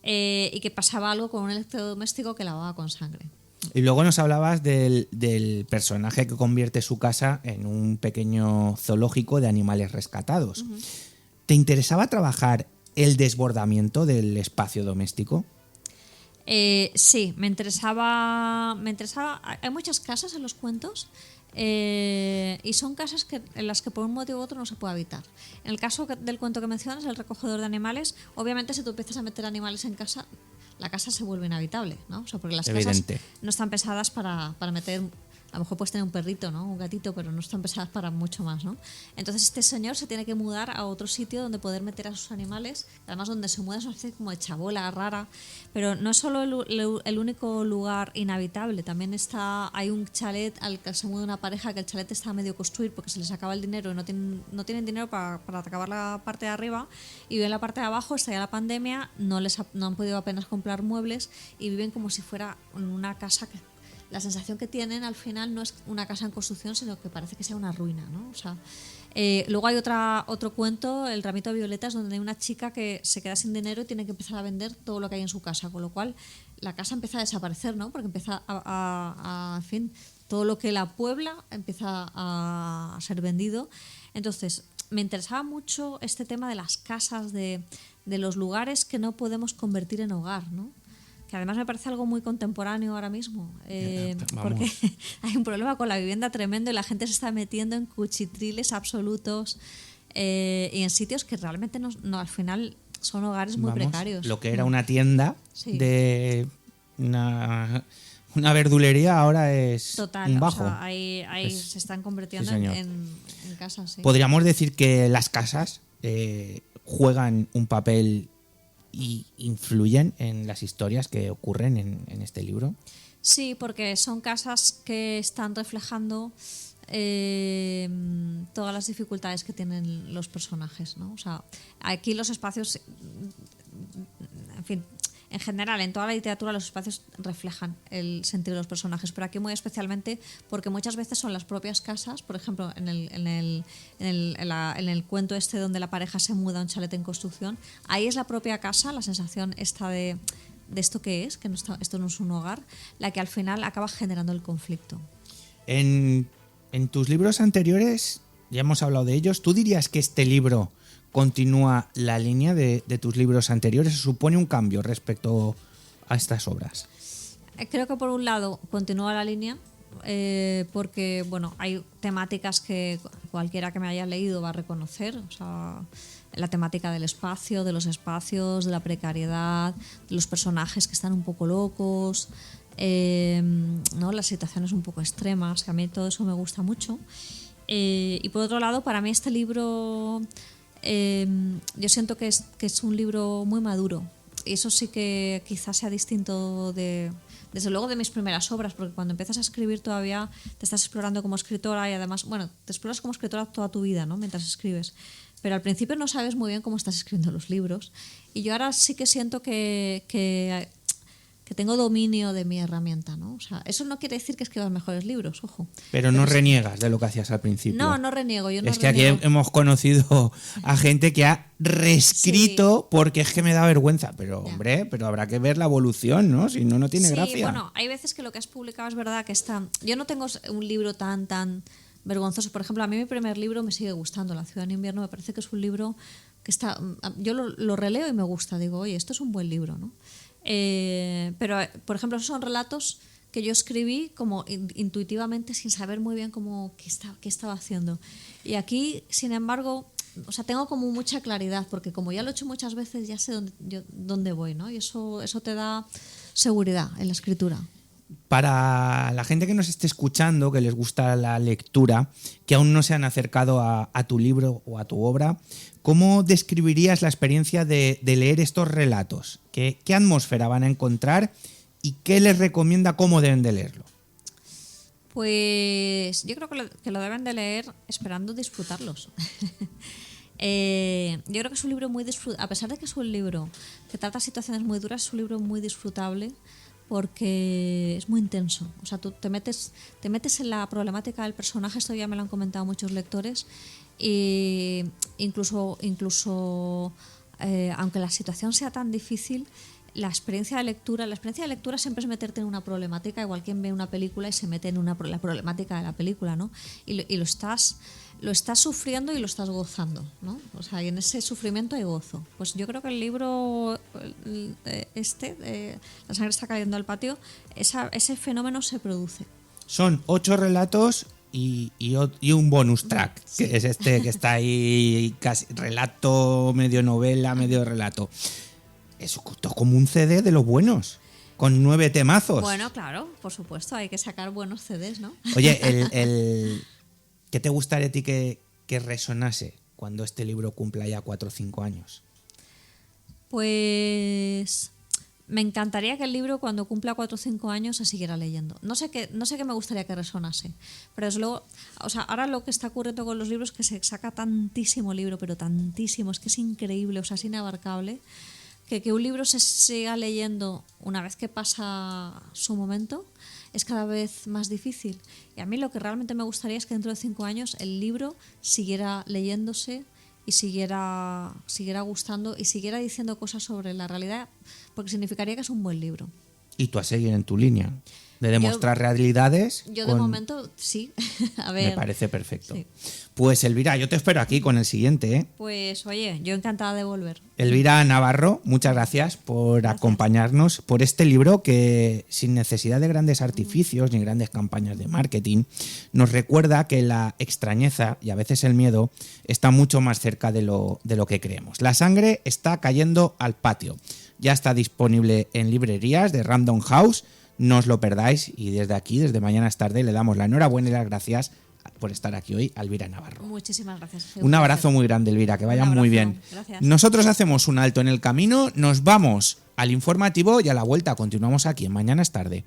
y que pasaba algo con un electrodoméstico que lavaba con sangre. Y luego nos hablabas del personaje que convierte su casa en un pequeño zoológico de animales rescatados. Uh-huh. ¿Te interesaba trabajar el desbordamiento del espacio doméstico? Sí, me interesaba. Hay muchas casas en los cuentos y son casas en las que por un motivo u otro no se puede habitar. En el caso del cuento que mencionas, el recogedor de animales, obviamente si tú empiezas a meter animales en casa, la casa se vuelve inhabitable, ¿no? O sea, porque las Evidente. casas no están pensadas para meter. A lo mejor puedes tener un perrito, ¿no? Un gatito, pero no están pensadas para mucho más, ¿no? Entonces este señor se tiene que mudar a otro sitio donde poder meter a sus animales, además donde se muda es una especie como de chabola rara, pero no es solo el único lugar inhabitable, también hay un chalet al que se muda una pareja, que el chalet está a medio construir porque se les acaba el dinero y no tienen dinero para acabar la parte de arriba, y viven la parte de abajo, está ya la pandemia, no han podido apenas comprar muebles y viven como si fuera una casa que la sensación que tienen al final no es una casa en construcción, sino que parece que sea una ruina, ¿no? O sea, luego hay otro cuento, El ramito de violetas, donde hay una chica que se queda sin dinero y tiene que empezar a vender todo lo que hay en su casa, con lo cual la casa empieza a desaparecer, ¿no? Porque empieza en fin, todo lo que la puebla empieza a ser vendido. Entonces, me interesaba mucho este tema de las casas, de los lugares que no podemos convertir en hogar, ¿no? Que además me parece algo muy contemporáneo ahora mismo, porque hay un problema con la vivienda tremendo y la gente se está metiendo en cuchitriles absolutos y en sitios que realmente no al final son hogares muy precarios. Lo que era una tienda de una verdulería ahora es un bajo. O sea, ahí se están convirtiendo en casas. Sí. Podríamos decir que las casas juegan un papel y influyen en las historias que ocurren en este libro. Sí, porque son casas que están reflejando todas las dificultades que tienen los personajes, ¿no? O sea, aquí los espacios, en fin, en general, en toda la literatura los espacios reflejan el sentido de los personajes, pero aquí muy especialmente porque muchas veces son las propias casas. Por ejemplo, en el cuento este donde la pareja se muda a un chalet en construcción, ahí es la propia casa, la sensación esta de esto que es, esto no es un hogar, la que al final acaba generando el conflicto. En tus libros anteriores, ya hemos hablado de ellos, ¿tú dirías que este libro continúa la línea de tus libros anteriores? ¿Supone un cambio respecto a estas obras? Creo que por un lado continúa la línea, porque bueno, hay temáticas que cualquiera que me haya leído va a reconocer, o sea, la temática del espacio, de los espacios, de la precariedad, de los personajes que están un poco locos, ¿no? Las situaciones un poco extremas, que a mí todo eso me gusta mucho. Y por otro lado, para mí este libro, yo siento que es un libro muy maduro, y eso sí que quizás sea distinto desde luego de mis primeras obras, porque cuando empiezas a escribir todavía te estás explorando como escritora, y además, bueno, te exploras como escritora toda tu vida, ¿no? Mientras escribes, pero al principio no sabes muy bien cómo estás escribiendo los libros, y yo ahora sí que siento que tengo dominio de mi herramienta, ¿no? O sea, eso no quiere decir que escribas mejores libros, ojo. Pero no reniegas de lo que hacías al principio. No reniego. Es que aquí hemos conocido a gente que ha reescrito porque es que me da vergüenza. Pero, hombre, pero habrá que ver la evolución, ¿no? Si no, no tiene gracia. Sí, bueno, hay veces que lo que has publicado es verdad que está... Yo no tengo un libro tan vergonzoso. Por ejemplo, a mí mi primer libro me sigue gustando, La ciudad en invierno. Me parece que es un libro que está... Yo lo releo y me gusta. Digo, oye, esto es un buen libro, ¿no? Pero, por ejemplo, esos son relatos que yo escribí como intuitivamente, sin saber muy bien qué estaba haciendo. Y aquí, sin embargo, o sea, tengo como mucha claridad, porque como ya lo he hecho muchas veces, ya sé dónde voy, ¿no? Y eso te da seguridad en la escritura. Para la gente que nos esté escuchando, que les gusta la lectura, que aún no se han acercado a tu libro o a tu obra, ¿cómo describirías la experiencia de leer estos relatos? ¿Qué atmósfera van a encontrar y qué les recomienda cómo deben de leerlo? Pues yo creo que lo deben de leer esperando disfrutarlos. Yo creo que es un libro muy disfrutable, a pesar de que es un libro que trata situaciones muy duras, es un libro muy disfrutable porque es muy intenso. O sea, tú te metes en la problemática del personaje, esto ya me lo han comentado muchos lectores, e incluso aunque la situación sea tan difícil, la experiencia de lectura siempre es meterte en una problemática, igual quien ve una película y se mete en la problemática de la película, ¿no? Y lo estás sufriendo y lo estás gozando, ¿no? O sea, y en ese sufrimiento hay gozo. Pues yo creo que el libro La sangre está cayendo al patio, ese fenómeno se produce. Son 8 relatos y un bonus track, sí, que es este que está ahí, casi relato, medio novela, medio relato. es como un CD de los buenos, con 9 temazos. Bueno, claro, por supuesto, hay que sacar buenos CDs, ¿no? Oye, ¿qué te gustaría a ti que resonase cuando este libro cumpla ya 4 o 5 años? Pues me encantaría que el libro, cuando cumpla 4 o 5 años, se siguiera leyendo. No sé qué me gustaría que resonase, pero desde luego, o sea, ahora lo que está ocurriendo con los libros es que se saca tantísimo libro, pero tantísimo, es que es increíble, o sea, es inabarcable, que un libro se siga leyendo una vez que pasa su momento es cada vez más difícil. Y a mí lo que realmente me gustaría es que dentro de 5 años el libro siguiera leyéndose y siguiera gustando y siguiera diciendo cosas sobre la realidad, porque significaría que es un buen libro. Y tú a seguir en tu línea de demostrar realidades. Yo de momento sí. A ver. Me parece perfecto. Sí. Pues Elvira, yo te espero aquí con el siguiente, ¿eh? Pues oye, yo encantada de volver. Elvira Navarro, muchas gracias por acompañarnos, por este libro que, sin necesidad de grandes artificios ni grandes campañas de marketing, nos recuerda que la extrañeza y a veces el miedo está mucho más cerca de lo que creemos. La sangre está cayendo al patio. Ya está disponible en librerías de Random House. No os lo perdáis, y desde aquí, desde Mañana es Tarde, le damos la enhorabuena y las gracias por estar aquí hoy a Elvira Navarro. Muchísimas gracias. Un abrazo muy grande, Elvira, que vaya muy bien. Gracias. Nosotros hacemos un alto en el camino, nos vamos al informativo y a la vuelta continuamos aquí en Mañana es Tarde.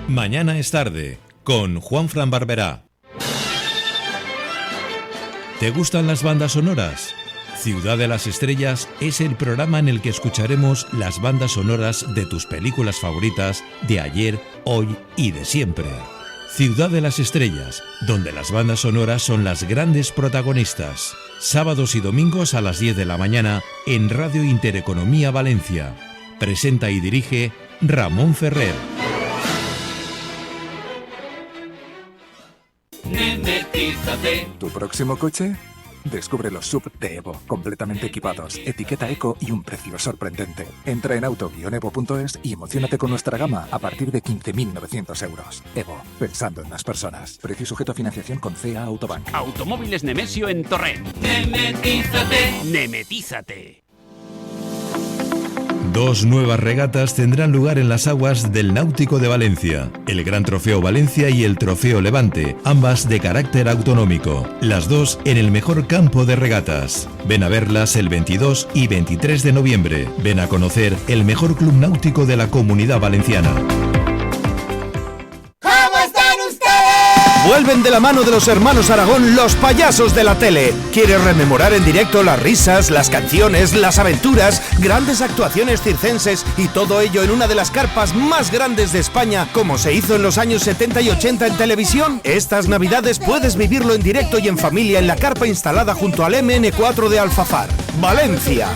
Mañana es Tarde, con Juanfran Barberá. ¿Te gustan las bandas sonoras? Ciudad de las Estrellas es el programa en el que escucharemos las bandas sonoras de tus películas favoritas de ayer, hoy y de siempre. Ciudad de las Estrellas, donde las bandas sonoras son las grandes protagonistas. Sábados y domingos a las 10 de la mañana en Radio Intereconomía Valencia. Presenta y dirige Ramón Ferrer. Nemetízate. ¿Tu próximo coche? Descubre los SUV de Evo, completamente equipados, etiqueta eco y un precio sorprendente. Entra en auto-evo.es y emocionate con nuestra gama a partir de 15.900 euros. Evo, pensando en las personas. Precio sujeto a financiación con CA Autobank. Automóviles Nemesio en Torrent. Nemetízate. Nemetízate. 2 nuevas regatas tendrán lugar en las aguas del Náutico de Valencia, el Gran Trofeo Valencia y el Trofeo Levante, ambas de carácter autonómico, las dos en el mejor campo de regatas. Ven a verlas el 22 y 23 de noviembre. Ven a conocer el mejor club náutico de la Comunidad Valenciana. Vuelven de la mano de los hermanos Aragón los payasos de la tele. ¿Quieres rememorar en directo las risas, las canciones, las aventuras, grandes actuaciones circenses y todo ello en una de las carpas más grandes de España, como se hizo en los años 70 y 80 en televisión? Estas navidades puedes vivirlo en directo y en familia en la carpa instalada junto al MN4 de Alfafar, Valencia.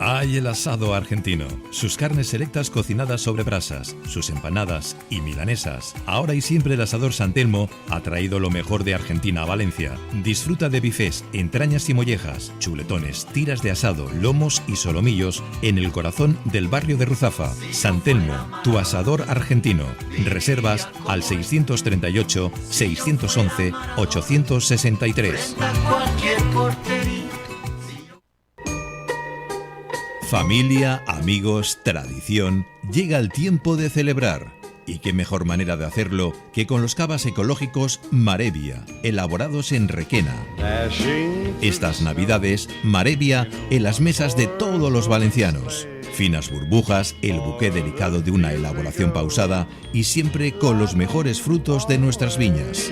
Hay el asado argentino, sus carnes selectas cocinadas sobre brasas, sus empanadas y milanesas. Ahora y siempre el Asador San Telmo ha traído lo mejor de Argentina a Valencia. Disfruta de bifés, entrañas y mollejas, chuletones, tiras de asado, lomos y solomillos en el corazón del barrio de Ruzafa. San Telmo, tu asador argentino. Reservas al 638 611 863. Familia, amigos, tradición, llega el tiempo de celebrar. Y qué mejor manera de hacerlo que con los cavas ecológicos Marevia, elaborados en Requena. Estas navidades, Marevia en las mesas de todos los valencianos. Finas burbujas, el buqué delicado de una elaboración pausada y siempre con los mejores frutos de nuestras viñas.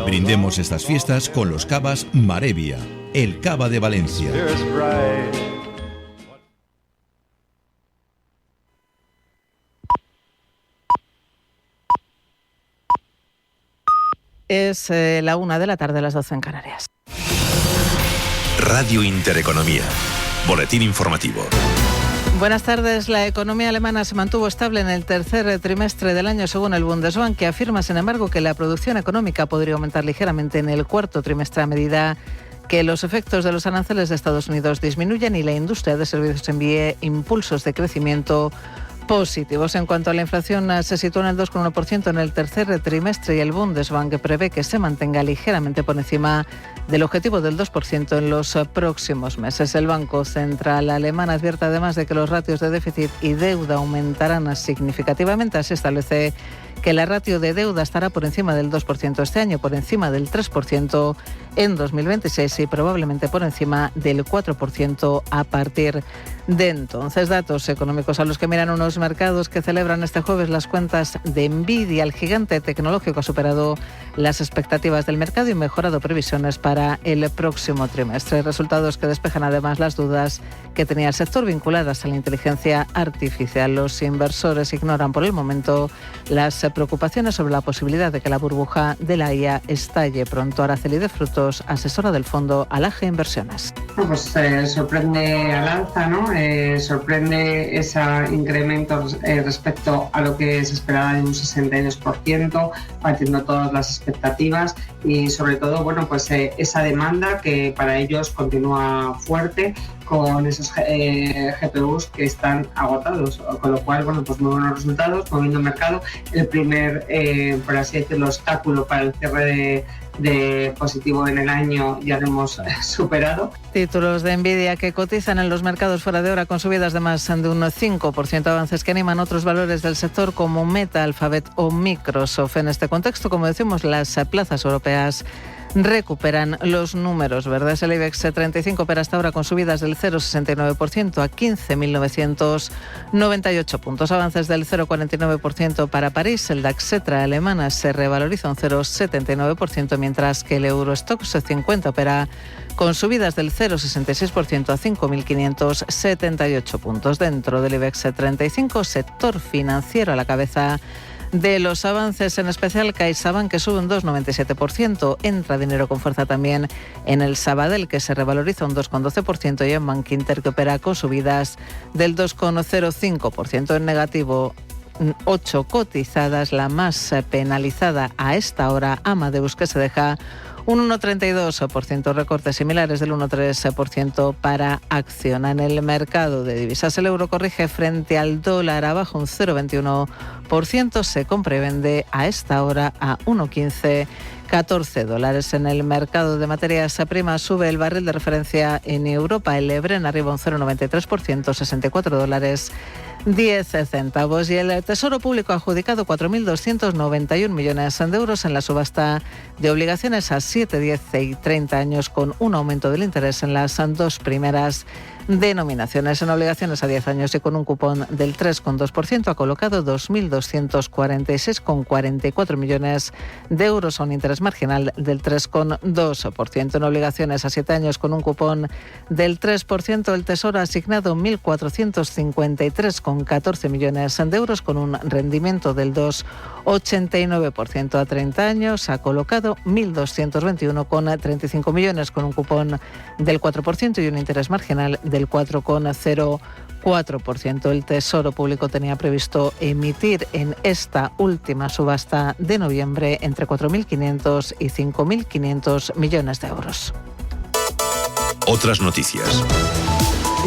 Brindemos estas fiestas con los cavas Marevia, el cava de Valencia. Es la 1 de la tarde, las 12 en Canarias. Radio Intereconomía. Boletín informativo. Buenas tardes. La economía alemana se mantuvo estable en el tercer trimestre del año según el Bundesbank, que afirma, sin embargo, que la producción económica podría aumentar ligeramente en el cuarto trimestre a medida que los efectos de los aranceles de Estados Unidos disminuyan y la industria de servicios envíe impulsos de crecimiento positivos. En cuanto a la inflación, se sitúa en el 2,1% en el tercer trimestre y el Bundesbank prevé que se mantenga ligeramente por encima del objetivo del 2% en los próximos meses. El Banco Central alemán advierte además de que los ratios de déficit y deuda aumentarán significativamente. Así establece que la ratio de deuda estará por encima del 2% este año, por encima del 3% en 2026 y probablemente por encima del 4% a partir de entonces. Datos económicos a los que miran unos mercados que celebran este jueves las cuentas de Nvidia. El gigante tecnológico ha superado las expectativas del mercado y mejorado previsiones para el próximo trimestre. Resultados que despejan además las dudas que tenía el sector vinculadas a la inteligencia artificial. Los inversores ignoran por el momento las preocupaciones sobre la posibilidad de que la burbuja de la IA estalle pronto. Araceli de Frutos, asesora del fondo Alaje Inversiones. Pues sorprende al alza, ¿no? Sorprende ese incremento respecto a lo que se esperaba de un 62%, batiendo todas las expectativas y sobre todo, bueno, pues esa demanda que para ellos continúa fuerte con esos GPUs que están agotados, con lo cual, bueno, pues muy buenos resultados, moviendo el mercado. El primer, por así decirlo, obstáculo para el cierre de positivo en el año ya lo hemos superado. Títulos de Nvidia que cotizan en los mercados fuera de hora con subidas de más de un 5%, avances que animan otros valores del sector como Meta, Alphabet o Microsoft. En este contexto, como decimos, las plazas europeas recuperan los números verdes. El IBEX 35 opera hasta ahora con subidas del 0,69% a 15.998 puntos, avances del 0,49% para París. El DAX Xetra alemana se revaloriza un 0,79%, mientras que el Eurostoxx 50 opera con subidas del 0,66% a 5.578 puntos. Dentro del IBEX 35, sector financiero a la cabeza de los avances, en especial CaixaBank, que sube un 2,97%. Entra dinero con fuerza también en el Sabadell, que se revaloriza un 2,12%, y en Bankinter, que opera con subidas del 2,05%. En negativo, 8 cotizadas, la más penalizada a esta hora, Amadeus, que se deja un 1,32%, recortes similares del 1,3% para Acciona. En el mercado de divisas, el euro corrige frente al dólar, abajo un 0,21%, se compra y vende a esta hora a 1,1514 dólares. En el mercado de materias primas sube el barril de referencia en Europa, el Brent arriba un 0,93%, 64 dólares 10 centavos. Y el Tesoro Público ha adjudicado 4.291 millones de euros en la subasta de obligaciones a 7, 10 y 30 años, con un aumento del interés en las dos primeras denominaciones. En obligaciones a 10 años y con un cupón del 3,2% ha colocado 2.246,44 millones de euros a un interés marginal del 3,2%. En obligaciones a 7 años con un cupón del 3%, el Tesoro ha asignado 1.453,14 millones de euros con un rendimiento del 2,89%. A 30 años ha colocado 1.221,35 millones con un cupón del 4% y un interés marginal del 4,04%. El Tesoro Público tenía previsto emitir en esta última subasta de noviembre entre 4.500 y 5.500 millones de euros. Otras noticias.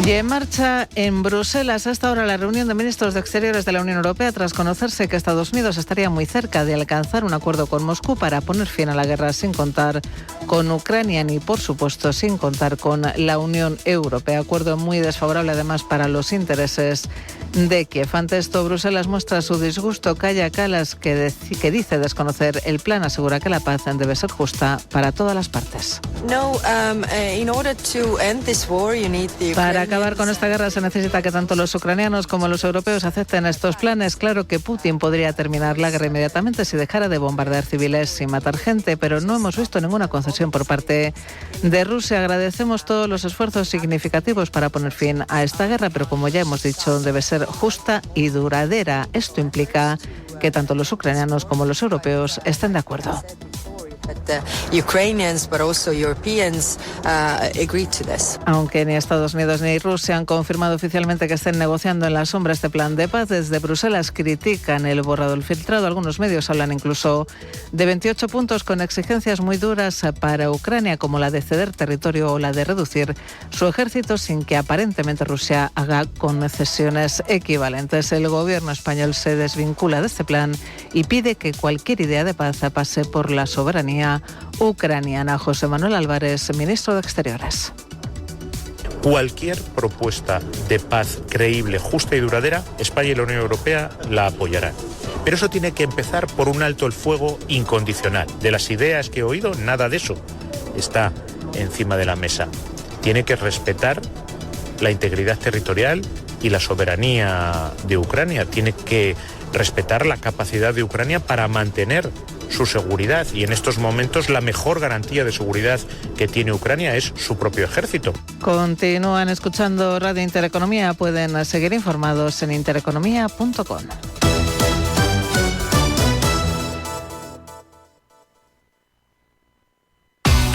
Y en marcha en Bruselas hasta ahora la reunión de ministros de Exteriores de la Unión Europea, tras conocerse que Estados Unidos estaría muy cerca de alcanzar un acuerdo con Moscú para poner fin a la guerra sin contar con Ucrania ni, por supuesto, sin contar con la Unión Europea. Acuerdo muy desfavorable además para los intereses de Kiev. Ante esto, Bruselas muestra su disgusto. Kaja Kallas, que dice desconocer el plan, asegura que la paz debe ser justa para todas las partes. Para acabar con esta guerra se necesita que tanto los ucranianos como los europeos acepten estos planes. Claro que Putin podría terminar la guerra inmediatamente si dejara de bombardear civiles y matar gente, pero no hemos visto ninguna concesión por parte de Rusia. Agradecemos todos los esfuerzos significativos para poner fin a esta guerra, pero como ya hemos dicho, debe ser justa y duradera. Esto implica que tanto los ucranianos como los europeos estén de acuerdo. Aunque ni Estados Unidos ni Rusia han confirmado oficialmente que estén negociando en la sombra este plan de paz, desde Bruselas critican el borrador filtrado. Algunos medios hablan incluso de 28 puntos con exigencias muy duras para Ucrania, como la de ceder territorio o la de reducir su ejército sin que aparentemente Rusia haga concesiones equivalentes. El gobierno español se desvincula de este plan y pide que cualquier idea de paz pase por la soberanía ucraniana. José Manuel Álvarez, ministro de Exteriores. Cualquier propuesta de paz creíble, justa y duradera, España y la Unión Europea la apoyarán. Pero eso tiene que empezar por un alto el fuego incondicional. De las ideas que he oído, nada de eso está encima de la mesa. Tiene que respetar la integridad territorial y la soberanía de Ucrania. Tiene que respetar la capacidad de Ucrania para mantener su seguridad, y en estos momentos la mejor garantía de seguridad que tiene Ucrania es su propio ejército. Continúan escuchando Radio Intereconomía. Pueden seguir informados en intereconomía.com.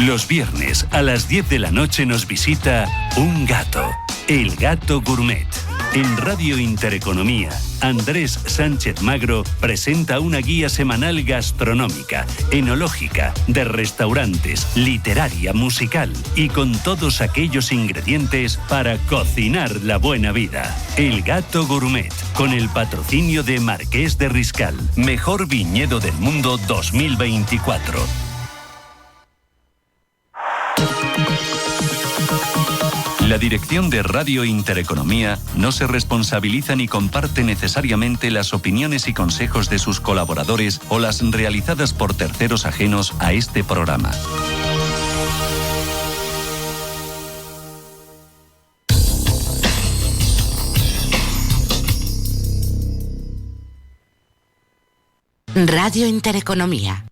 Los viernes a las 10 de la noche nos visita un gato, el Gato Gourmet. En Radio Intereconomía, Andrés Sánchez Magro presenta una guía semanal gastronómica, enológica, de restaurantes, literaria, musical y con todos aquellos ingredientes para cocinar la buena vida. El Gato Gourmet, con el patrocinio de Marqués de Riscal, mejor viñedo del mundo 2024. La dirección de Radio Intereconomía no se responsabiliza ni comparte necesariamente las opiniones y consejos de sus colaboradores o las realizadas por terceros ajenos a este programa. Radio Intereconomía.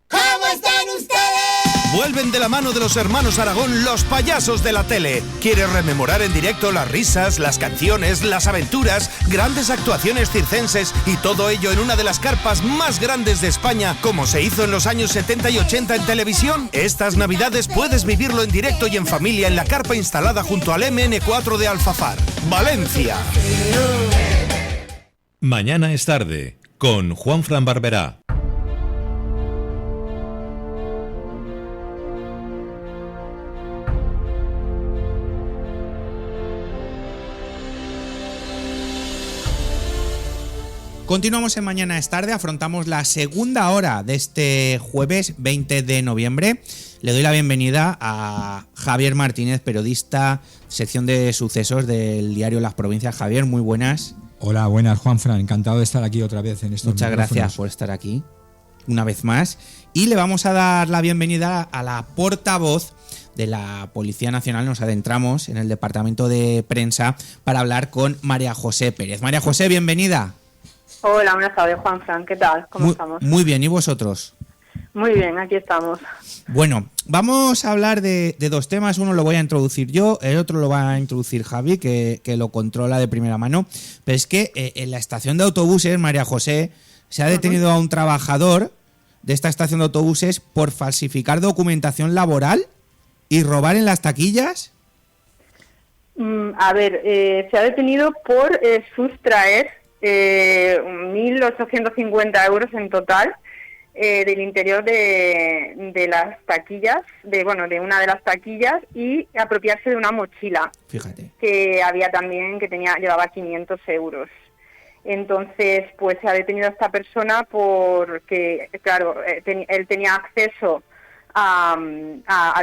Vuelven de la mano de los hermanos Aragón los payasos de la tele. ¿Quieres rememorar en directo las risas, las canciones, las aventuras, grandes actuaciones circenses y todo ello en una de las carpas más grandes de España, como se hizo en los años 70 y 80 en televisión? Estas Navidades puedes vivirlo en directo y en familia en la carpa instalada junto al MN4 de Alfafar, Valencia. Mañana es tarde, con Juanfran Barberá. Continuamos en Mañana es tarde, afrontamos la segunda hora de este jueves 20 de noviembre. Le doy la bienvenida a Javier Martínez, periodista, sección de sucesos del diario Las Provincias. Javier, muy buenas. Hola, buenas, Juanfran. Encantado de estar aquí otra vez en estos Muchas gracias por estar aquí una vez más. Y le vamos a dar la bienvenida a la portavoz de la Policía Nacional. Nos adentramos en el departamento de prensa para hablar con María José Pérez. María José, bienvenida. Hola, buenas tardes, Juanfran. ¿Qué tal? ¿Cómo estamos? Muy bien, ¿y vosotros? Muy bien, aquí estamos. Bueno, vamos a hablar de dos temas. Uno lo voy a introducir yo, el otro lo va a introducir Javi, que lo controla de primera mano. Pero es que en la estación de autobuses, María José, se ha detenido a un trabajador de esta estación de autobuses por falsificar documentación laboral y robar en las taquillas. A ver, se ha detenido por sustraer 1.850 euros en total del interior de las taquillas, de una de las taquillas, y apropiarse de una mochila. Fíjate. Que había también, llevaba 500 euros. Entonces, pues se ha detenido a esta persona porque, claro, él tenía acceso a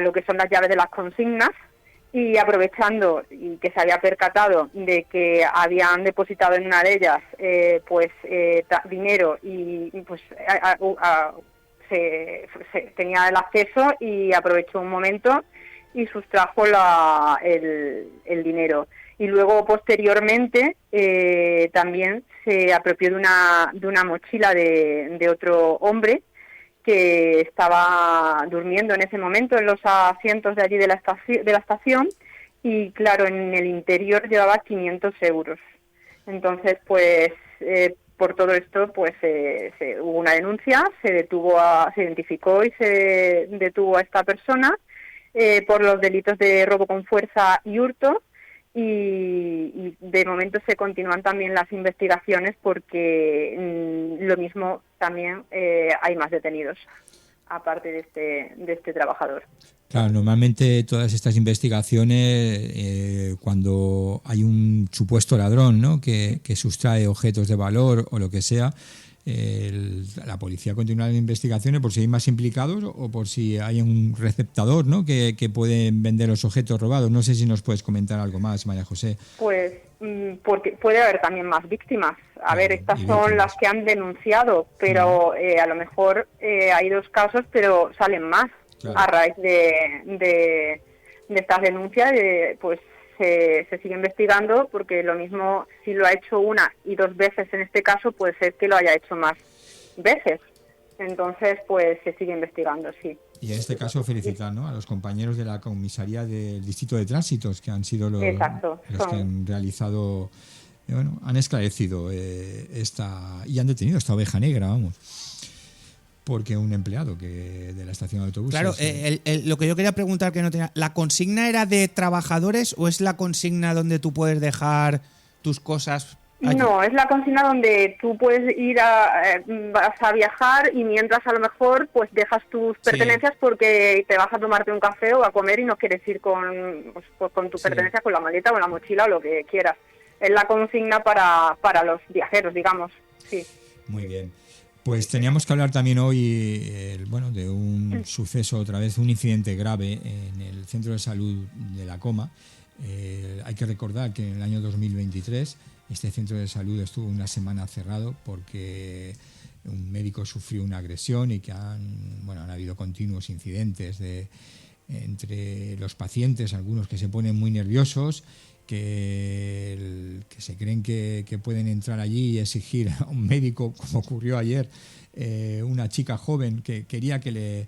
lo que son las llaves de las consignas, y aprovechando y que se había percatado de que habían depositado en una de ellas dinero, y pues tenía el acceso y aprovechó un momento y sustrajo el dinero. Y luego, posteriormente, también se apropió de una mochila de otro hombre que estaba durmiendo en ese momento en los asientos de allí de la estación, y claro, en el interior llevaba 500 euros. Entonces, pues por todo esto, pues hubo una denuncia, se identificó y se detuvo a esta persona por los delitos de robo con fuerza y hurto, y de momento se continúan también las investigaciones porque lo mismo también hay más detenidos, aparte de este trabajador. Claro, normalmente todas estas investigaciones, cuando hay un supuesto ladrón, ¿no?, que sustrae objetos de valor o lo que sea, la policía continúa las investigaciones por si hay más implicados o por si hay un receptador, ¿no?, que puede vender los objetos robados. No sé si nos puedes comentar algo más, María José. Pues porque puede haber también más víctimas. A ver, estas son las que han denunciado, pero a lo mejor hay 2 casos, pero salen más. Claro. A raíz de estas denuncias, pues se sigue investigando, porque lo mismo si lo ha hecho 1 y 2 veces en este caso, puede ser que lo haya hecho más veces. Entonces, pues se sigue investigando, sí. Y en este caso felicitar, ¿no?, a los compañeros de la comisaría del Distrito de Tránsitos, que han sido los que han realizado, han esclarecido y han detenido esta oveja negra, vamos. Porque un empleado de la estación de autobuses... Claro, lo que yo quería preguntar, que no tenía... ¿La consigna era de trabajadores o es la consigna donde tú puedes dejar tus cosas allí? No, es la consigna donde tú puedes ir vas a viajar y mientras a lo mejor pues dejas tus pertenencias porque te vas a tomarte un café o a comer y no quieres ir con tus pertenencias, con la maleta o la mochila o lo que quieras. Es la consigna para los viajeros, digamos, sí. Muy bien. Pues teníamos que hablar también hoy de un suceso, otra vez, un incidente grave en el centro de salud de La Coma. Hay que recordar que en el año 2023 este centro de salud estuvo una semana cerrado porque un médico sufrió una agresión y que han habido continuos incidentes entre los pacientes, algunos que se ponen muy nerviosos, que se creen que pueden entrar allí y exigir a un médico, como ocurrió ayer, una chica joven que quería que le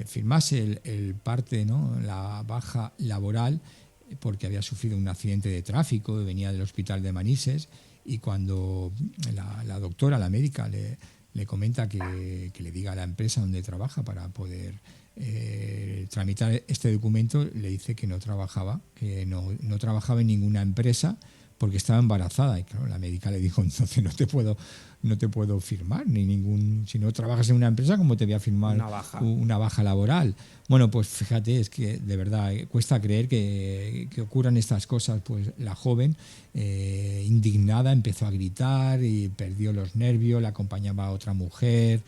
firmase el parte, ¿no?, la baja laboral, porque había sufrido un accidente de tráfico y venía del hospital de Manises, y cuando la doctora, la médica, le comenta que le diga a la empresa donde trabaja para poder tramitar este documento, le dice que no trabajaba en ninguna empresa porque estaba embarazada. Y claro, la médica le dijo: entonces no te puedo firmar si no trabajas en una empresa, ¿cómo te voy a firmar una baja laboral? Bueno, pues fíjate, es que de verdad cuesta creer que ocurran estas cosas. Pues la joven, indignada, empezó a gritar y perdió los nervios, la acompañaba a otra mujer,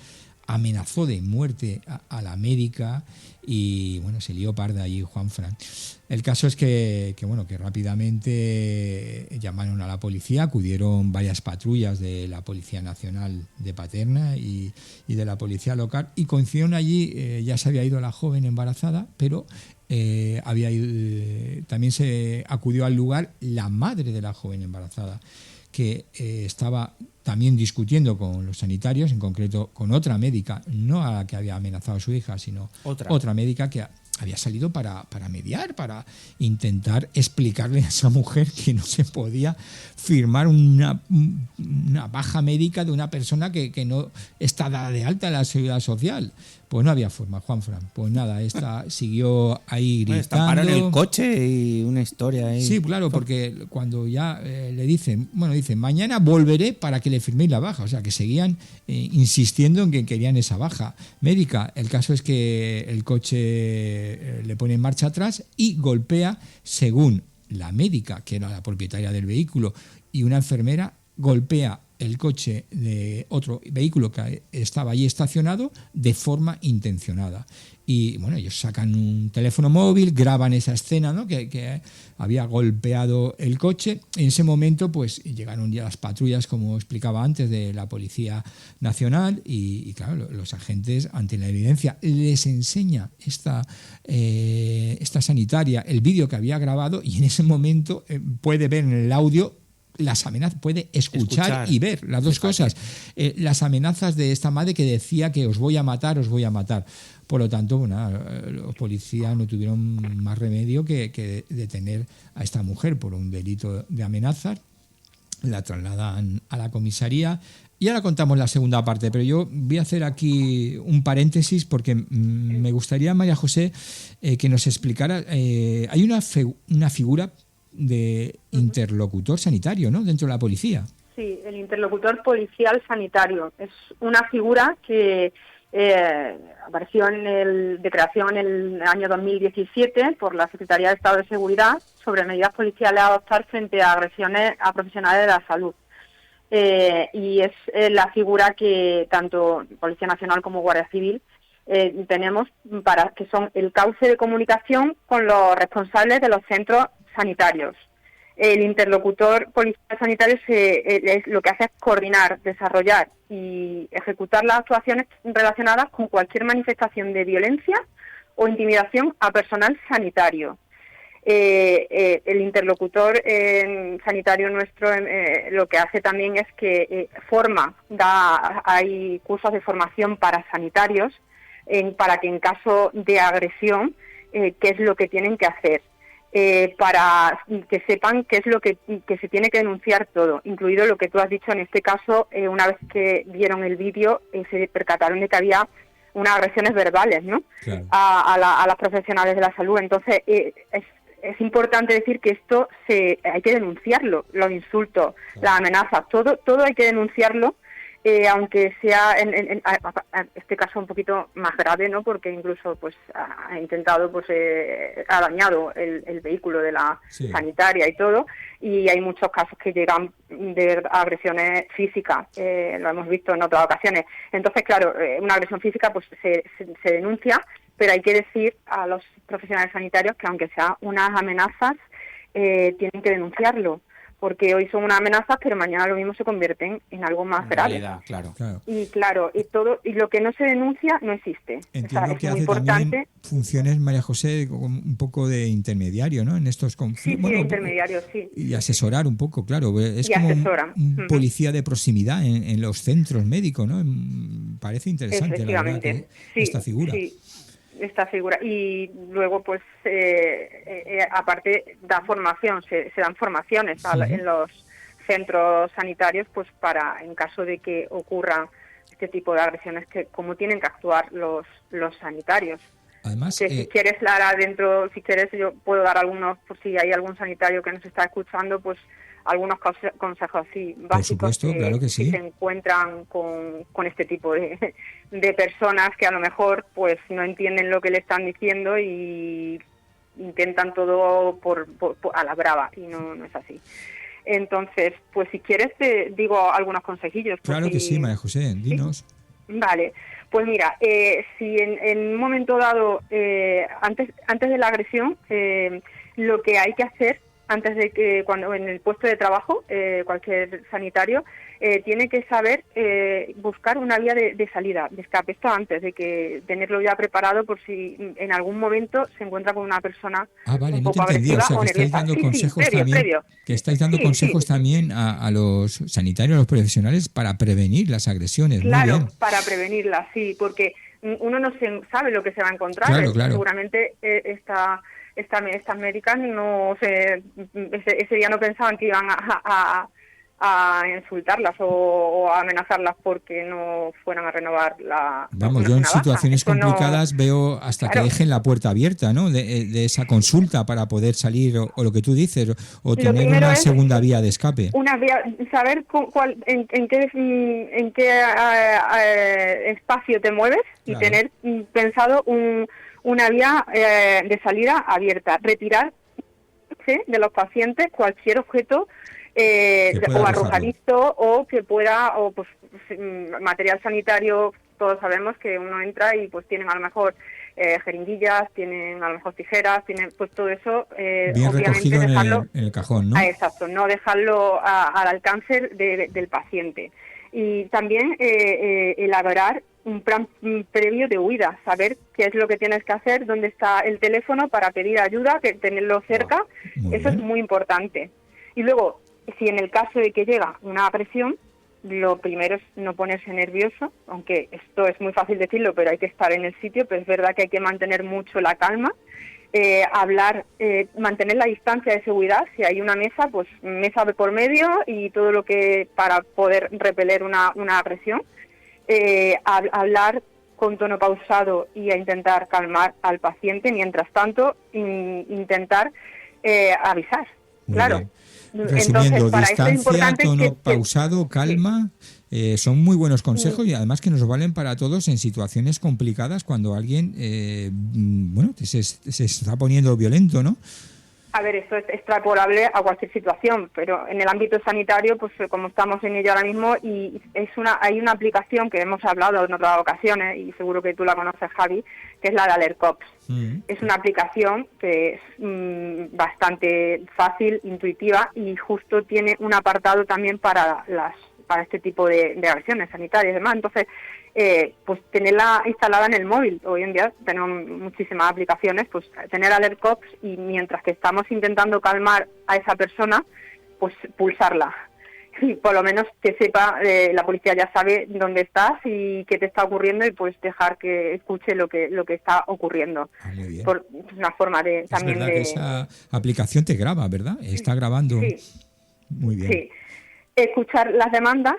amenazó de muerte a la médica y se lió parda allí, Juanfran. El caso es que rápidamente llamaron a la policía, acudieron varias patrullas de la Policía Nacional de Paterna y de la policía local, y coincidieron allí. Ya se había ido la joven embarazada, pero también se acudió al lugar la madre de la joven embarazada, que estaba también discutiendo con los sanitarios, en concreto con otra médica, no a la que había amenazado a su hija, sino otra médica que había salido para mediar, para intentar explicarle a esa mujer que no se podía firmar una baja médica de una persona que no está dada de alta en la seguridad social. Pues no había forma, Juanfran. Pues nada, esta siguió ahí gritando. Pararon el coche y una historia ahí. Sí, claro, porque cuando ya le dicen, mañana volveré para que le firméis la baja. O sea, que seguían insistiendo en que querían esa baja médica. El caso es que el coche le pone en marcha atrás y golpea, según la médica, que era la propietaria del vehículo, y una enfermera, golpea el coche de otro vehículo que estaba allí estacionado de forma intencionada. Y ellos sacan un teléfono móvil, graban esa escena, ¿no?, que había golpeado el coche. En ese momento pues llegaron ya las patrullas, como explicaba antes, de la Policía Nacional y claro, los agentes, ante la evidencia, les enseña esta sanitaria el vídeo que había grabado, y en ese momento puede ver en el audio las amenazas, puede escuchar y ver las dos cosas. Las amenazas de esta madre que decía que os voy a matar. Por lo tanto, los policías no tuvieron más remedio que detener a esta mujer por un delito de amenazas. La trasladan a la comisaría ya la contamos la segunda parte, pero yo voy a hacer aquí un paréntesis porque me gustaría, María José, que nos explicara. Hay una figura de interlocutor sanitario, ¿no?, dentro de la policía. Sí, el interlocutor policial sanitario es una figura que apareció de creación en el año 2017 por la Secretaría de Estado de Seguridad sobre medidas policiales a adoptar frente a agresiones a profesionales de la salud. Y es la figura que tanto Policía Nacional como Guardia Civil tenemos que son el cauce de comunicación con los responsables de los centros sanitarios. El interlocutor policial sanitario lo que hace es coordinar, desarrollar y ejecutar las actuaciones relacionadas con cualquier manifestación de violencia o intimidación a personal sanitario. El interlocutor sanitario nuestro lo que hace también es que hay cursos de formación para sanitarios para que en caso de agresión, qué es lo que tienen que hacer. Para que sepan qué es lo que se tiene que denunciar todo, incluido lo que tú has dicho en este caso. Una vez que vieron el vídeo, se percataron de que había unas agresiones verbales, ¿no? Claro. a las profesionales de la salud. Entonces, es importante decir que esto hay que denunciarlo, los insultos, claro, las amenazas, todo hay que denunciarlo. Aunque sea en este caso un poquito más grave, ¿no? Porque incluso pues ha intentado, pues ha dañado el vehículo de la sanitaria y todo, y hay muchos casos que llegan de agresiones físicas, lo hemos visto en otras ocasiones. Entonces, claro, una agresión física pues se denuncia, pero hay que decir a los profesionales sanitarios que aunque sean unas amenazas, tienen que denunciarlo, porque hoy son unas amenazas, pero mañana lo mismo se convierten en algo más grave. Realidad, claro. Y lo que no se denuncia no existe. Entiendo que hace también funciones, María José, un poco de intermediario, ¿no? En estos conflictos. Sí, intermediario, sí. Y asesorar un poco, claro. Es como un policía de proximidad en los centros médicos, ¿no? Parece interesante, la verdad, esta figura. Sí. Esta figura, y luego pues aparte da formación, se dan formaciones en los centros sanitarios, pues para en caso de que ocurran este tipo de agresiones, que cómo tienen que actuar los sanitarios. Además, que si quieres, Lara, si quieres yo puedo dar algunos, por si hay algún sanitario que nos está escuchando, pues algunos consejos así básicos. Por supuesto, claro que sí. Si se encuentran con este tipo de personas que a lo mejor pues no entienden lo que le están diciendo y intentan todo a la brava, y no es así. Entonces, pues si quieres te digo algunos consejillos. Claro que sí, María José, dinos. ¿Sí? Vale, pues mira, si en un momento dado, antes de la agresión, lo que hay que hacer antes de que cuando en el puesto de trabajo, cualquier sanitario tiene que saber buscar una vía de salida, de escape. Esto antes de que tenerlo ya preparado por si en algún momento se encuentra con una persona un poco agresiva o nerviosa. Que estáis dando consejos también, que estáis dando consejos también a los sanitarios, a los profesionales para prevenir las agresiones. Claro, muy bien. Para prevenirlas, sí, porque uno no sabe lo que se va a encontrar. Claro. Seguramente estas médicas ese día no pensaban que iban a insultarlas o a amenazarlas porque no fueran a renovar la... Vamos, yo en situaciones complicadas veo hasta que dejen la puerta abierta, ¿no? De esa consulta para poder salir o lo que tú dices, o tener una segunda vía de escape. Una vía, saber en qué espacio te mueves, claro, y tener pensado una vía de salida abierta. Retirar de los pacientes cualquier objeto o arrojadizo o que pueda, o pues material sanitario. Todos sabemos que uno entra y pues tienen a lo mejor jeringuillas, tienen a lo mejor tijeras, tienen pues todo eso, bien recogido dejarlo en el cajón, ¿no? Exacto, no dejarlo al alcance del paciente. Y también elaborar un plan previo de huida, saber qué es lo que tienes que hacer, dónde está el teléfono para pedir ayuda, que tenerlo cerca, eso es muy importante. Y luego, si en el caso de que llega una agresión, lo primero es no ponerse nervioso, aunque esto es muy fácil decirlo, pero hay que estar en el sitio, pero es verdad que hay que mantener mucho la calma, hablar, mantener la distancia de seguridad. Si hay una mesa, pues mesa por medio y todo lo que para poder repeler una agresión. Hablar con tono pausado y a intentar calmar al paciente. Mientras tanto, intentar avisar. Muy claro. bien. Resumiendo, Entonces, para distancia, esto es importante tono pausado, calma, son muy buenos consejos y además que nos valen para todos en situaciones complicadas cuando alguien se está poniendo violento, ¿no? A ver, eso es extrapolable a cualquier situación, pero en el ámbito sanitario, pues como estamos en ello ahora mismo, y hay una aplicación que hemos hablado en otras ocasiones, y seguro que tú la conoces, Javi, que es la de AlertCops. Es una aplicación que es bastante fácil, intuitiva, y justo tiene un apartado también para este tipo de agresiones sanitarias y demás. Entonces, pues tenerla instalada en el móvil. Hoy en día tenemos muchísimas aplicaciones, pues tener AlertCops y mientras que estamos intentando calmar a esa persona, pues pulsarla. Y por lo menos que sepa, la policía ya sabe dónde estás y qué te está ocurriendo y pues dejar que escuche lo que está ocurriendo. Muy bien. Es una forma de también es verdad que esa aplicación te graba, ¿verdad? Está grabando. Sí. Muy bien. Sí. Escuchar las demandas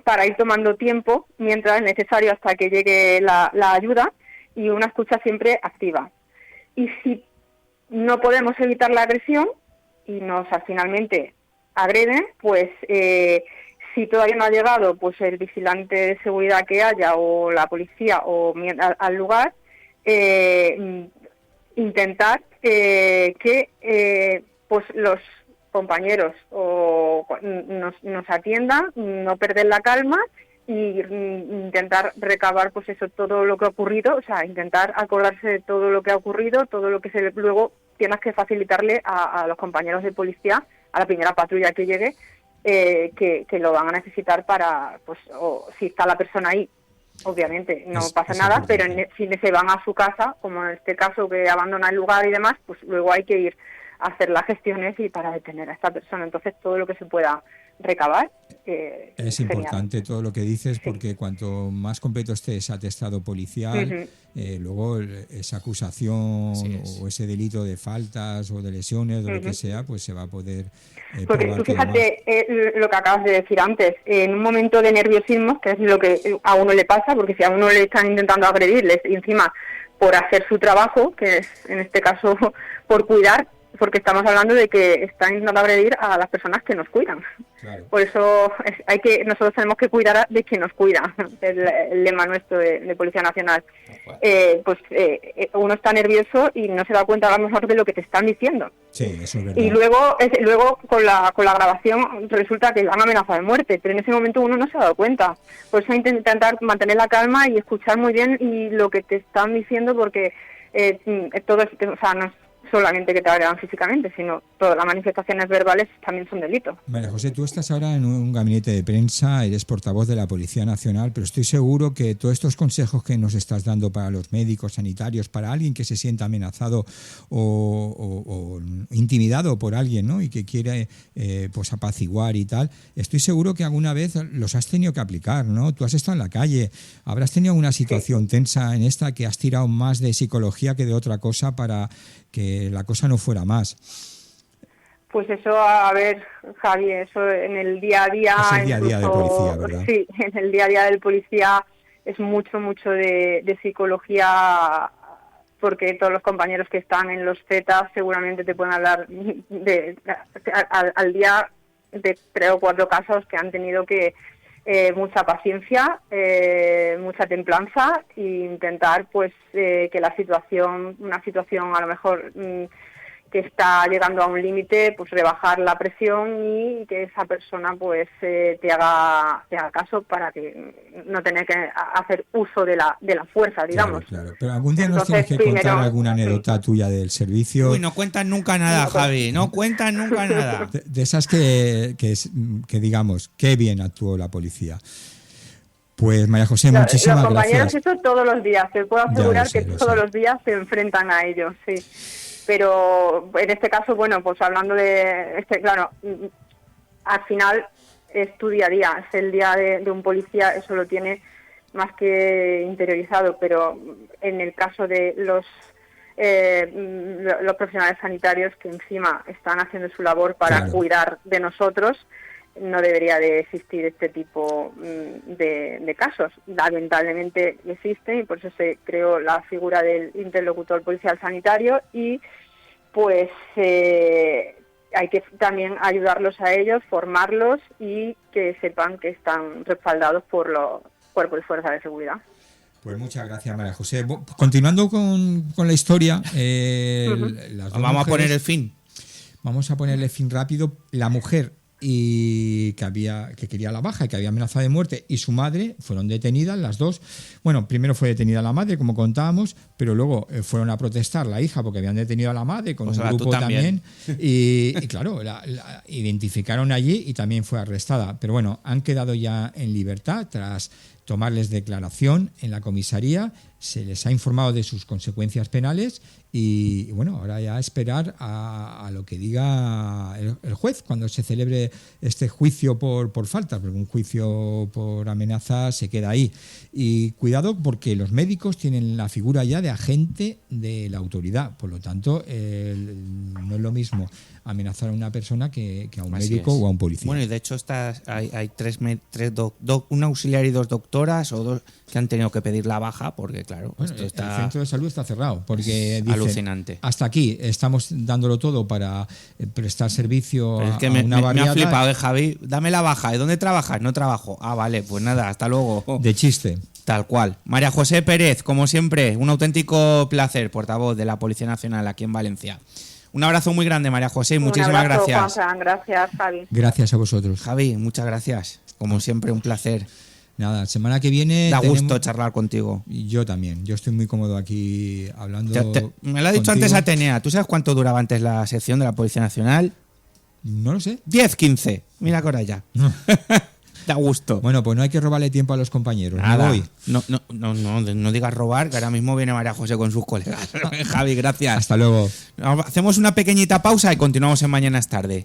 para ir tomando tiempo mientras es necesario hasta que llegue la ayuda y una escucha siempre activa. Y si no podemos evitar la agresión y finalmente agreden, pues si todavía no ha llegado pues el vigilante de seguridad que haya o la policía o al lugar, intentar que pues los compañeros nos atiendan, no perder la calma y intentar recabar pues eso, todo lo que ha ocurrido, o sea, intentar acordarse de todo lo que ha ocurrido, todo lo que luego tienes que facilitarle a los compañeros de policía, a la primera patrulla que llegue, que lo van a necesitar para, pues, o si está la persona ahí, obviamente no pasa nada, pero si se van a su casa, como en este caso que abandona el lugar y demás, pues luego hay que ir a hacer las gestiones y para detener a esta persona. Entonces todo lo que se pueda recabar es importante todo lo que dices, porque cuanto más completo esté ese atestado policial, luego esa acusación o ese delito de faltas o de lesiones o lo que sea, pues se va a poder porque tú fíjate lo que acabas de decir antes, en un momento de nerviosismo, que es lo que a uno le pasa, porque si a uno le están intentando agredirles y encima por hacer su trabajo, que es en este caso por cuidar, porque estamos hablando de que están intentando agredir a las personas que nos cuidan. Claro. Por eso nosotros tenemos que cuidar de quien nos cuida, el lema nuestro de Policía Nacional. Uno está nervioso y no se da cuenta a lo mejor de lo que te están diciendo. Sí, eso es verdad. Y luego con la grabación resulta que han amenazado de muerte, pero en ese momento uno no se ha dado cuenta. Por eso hay que intentar mantener la calma y escuchar muy bien y lo que te están diciendo, porque todo es, o sea, no es solamente que te agredan físicamente, sino todas las manifestaciones verbales también son delitos. María José, tú estás ahora en un gabinete de prensa, eres portavoz de la Policía Nacional, pero estoy seguro que todos estos consejos que nos estás dando para los médicos, sanitarios, para alguien que se sienta amenazado o intimidado por alguien, ¿no?, y que quiere pues apaciguar y tal, estoy seguro que alguna vez los has tenido que aplicar, ¿no? Tú has estado en la calle, habrás tenido una situación tensa en esta que has tirado más de psicología que de otra cosa para que la cosa no fuera más. Pues eso, a ver, Javi, eso en el día a día... Es el día a día del policía, ¿verdad? Sí, en el día a día del policía es mucho de psicología, porque todos los compañeros que están en los Zetas seguramente te pueden hablar al día de 3 o 4 casos que han tenido que mucha paciencia, mucha templanza e intentar pues que una situación a lo mejor que está llegando a un límite, pues rebajar la presión y que esa persona pues te haga caso para que no tener que hacer uso de la fuerza, digamos. Claro. Pero algún día nos tienes que contar alguna anécdota tuya del servicio. Uy, no cuentan nunca nada, Javi, no cuentan nunca nada. De esas que digamos, qué bien actuó la policía. Pues María José, muchísimas gracias. Los compañeros gracias. Eso todos los días, te puedo asegurar que todos los días se enfrentan a ello, sí. Pero en este caso, bueno, pues hablando de claro, al final es tu día a día, es el día de un policía, eso lo tiene más que interiorizado, pero en el caso de los los profesionales sanitarios que encima están haciendo su labor para cuidar de nosotros, no debería de existir este tipo de casos. Lamentablemente existen y por eso se creó la figura del interlocutor policial sanitario y pues hay que también ayudarlos a ellos, formarlos y que sepan que están respaldados por los cuerpos y fuerzas de seguridad. Pues muchas gracias, María José. Continuando con la historia, vamos a poner el fin. Vamos a ponerle fin rápido. La mujer y que quería la baja y que había amenazado de muerte, y su madre fueron detenidas, las dos. Bueno, primero fue detenida la madre, como contábamos, pero luego fueron a protestar la hija porque habían detenido a la madre con un grupo también. Y claro, la identificaron allí y también fue arrestada. Pero bueno, han quedado ya en libertad tras tomarles declaración en la comisaría. Se les ha informado de sus consecuencias penales y bueno, ahora ya esperar a lo que diga el juez cuando se celebre este juicio por faltas, porque un juicio por amenaza se queda ahí. Y cuidado, porque los médicos tienen la figura ya de agente de la autoridad, por lo tanto no es lo mismo amenazar a una persona que a un médico o a un policía. Bueno, y de hecho hay un auxiliar y 2 doctoras o 2 que han tenido que pedir la baja porque claro, bueno, esto está... El centro de salud está cerrado porque dicen, alucinante. Hasta aquí estamos dándolo todo para prestar servicio Pero es que a me barriada. ha flipado, Javi. Dame la baja. ¿Y dónde trabajas? No trabajo. Ah, vale, pues nada, hasta luego. De chiste. Tal cual. María José Pérez, como siempre, un auténtico placer, portavoz de la Policía Nacional aquí en Valencia. Un abrazo muy grande, María José, y muchísimas gracias. Juanfran, gracias, Javi. Gracias a vosotros. Javi, muchas gracias. Como siempre, un placer. Nada, semana que viene... Da gusto charlar contigo. Yo también. Yo estoy muy cómodo aquí hablando me lo ha dicho antes Atenea. ¿Tú sabes cuánto duraba antes la sección de la Policía Nacional? No lo sé. 10-15. Mira que ahora ya. Da gusto. Bueno, pues no hay que robarle tiempo a los compañeros. Nada. Me voy. No digas robar, que ahora mismo viene María José con sus colegas. Javi, gracias. Hasta luego. Hacemos una pequeñita pausa y continuamos en Mañana es Tarde.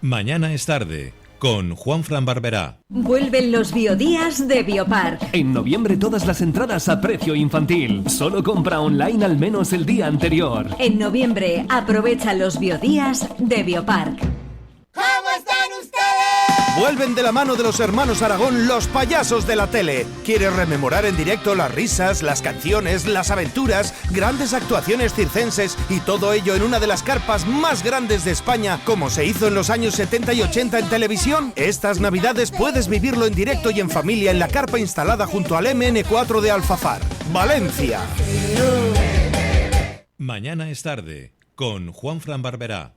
Mañana es tarde, con Juanfran Barberá. Vuelven los biodías de Biopark. En noviembre todas las entradas a precio infantil. Solo compra online al menos el día anterior. En noviembre aprovecha los biodías de Biopark. ¿Cómo están ustedes? Vuelven de la mano de los hermanos Aragón los payasos de la tele. ¿Quieres rememorar en directo las risas, las canciones, las aventuras, grandes actuaciones circenses y todo ello en una de las carpas más grandes de España, como se hizo en los años 70 y 80 en televisión? Estas navidades puedes vivirlo en directo y en familia en la carpa instalada junto al MN4 de Alfafar, Valencia. Mañana es tarde, con Juanfran Barberá.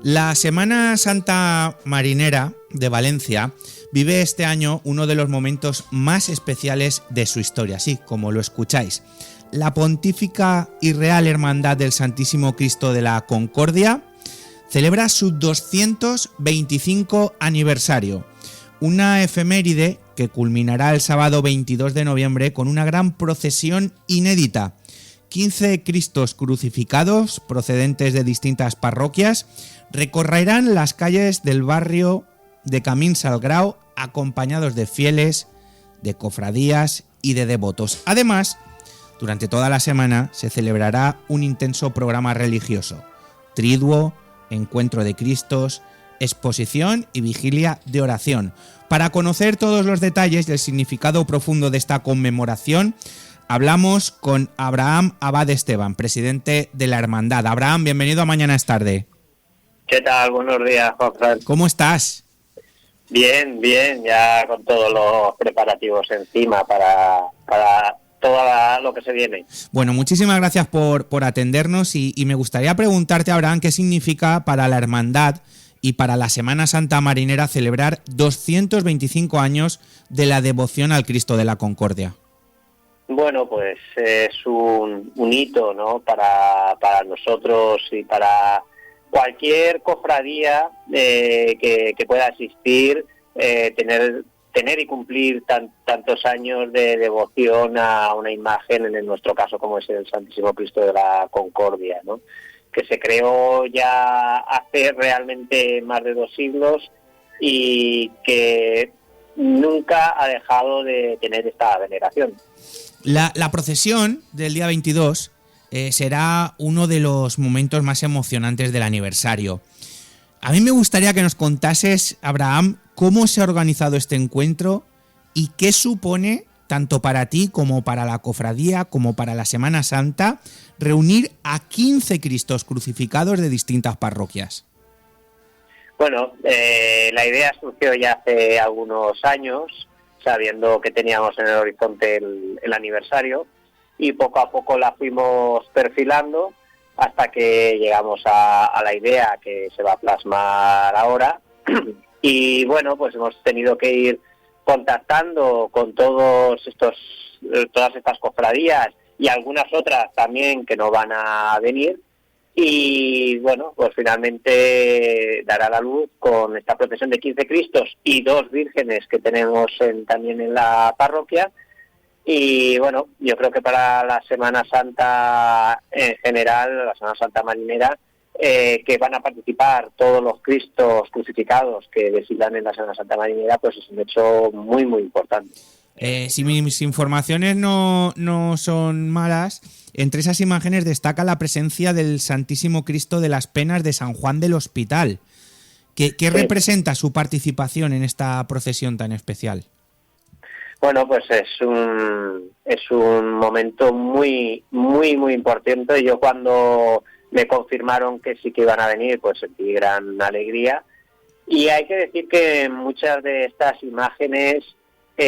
La Semana Santa Marinera de Valencia vive este año uno de los momentos más especiales de su historia, así como lo escucháis. La Pontífica y Real Hermandad del Santísimo Cristo de la Concordia celebra su 225 aniversario, una efeméride que culminará el sábado 22 de noviembre con una gran procesión inédita. 15 Cristos crucificados procedentes de distintas parroquias recorrerán las calles del barrio de Camín Salgrau acompañados de fieles, de cofradías y de devotos. Además, durante toda la semana se celebrará un intenso programa religioso: triduo, encuentro de Cristos, exposición y vigilia de oración. Para conocer todos los detalles y el significado profundo de esta conmemoración, hablamos con Abraham Abad Esteban, presidente de la Hermandad. Abraham, bienvenido a Mañana es Tarde. ¿Qué tal? Buenos días, Juanfran. ¿Cómo estás? Bien, ya con todos los preparativos encima para todo lo que se viene. Bueno, muchísimas gracias por atendernos y me gustaría preguntarte, Abraham, qué significa para la Hermandad y para la Semana Santa Marinera celebrar 225 años de la devoción al Cristo de la Concordia. Bueno, pues es un hito, ¿no? Para nosotros y para cualquier cofradía que pueda asistir, tener y cumplir tantos años de devoción a una imagen, en nuestro caso como es el Santísimo Cristo de la Concordia, ¿no? Que se creó ya hace realmente más de 2 siglos y que nunca ha dejado de tener esta veneración. La procesión del día 22 será uno de los momentos más emocionantes del aniversario. A mí me gustaría que nos contases, Abraham, cómo se ha organizado este encuentro y qué supone, tanto para ti como para la cofradía, como para la Semana Santa, reunir a 15 Cristos crucificados de distintas parroquias. Bueno, la idea surgió ya hace algunos años, sabiendo que teníamos en el horizonte el aniversario, y poco a poco la fuimos perfilando hasta que llegamos a la idea que se va a plasmar ahora. Y bueno, pues hemos tenido que ir contactando con todas estas cofradías y algunas otras también que no van a venir. Y bueno, pues finalmente dará la luz con esta procesión de 15 Cristos y 2 vírgenes que tenemos también en la parroquia. Y bueno, yo creo que para la Semana Santa en general, la Semana Santa Marinera, que van a participar todos los Cristos crucificados que desfilan en la Semana Santa Marinera, pues es un hecho muy, muy importante. Si mis informaciones no son malas, entre esas imágenes destaca la presencia del Santísimo Cristo de las Penas de San Juan del Hospital. ¿Qué representa su participación en esta procesión tan especial? Bueno, pues es un momento muy, muy, muy importante. Yo cuando me confirmaron que sí que iban a venir, pues sentí gran alegría. Y hay que decir que muchas de estas imágenes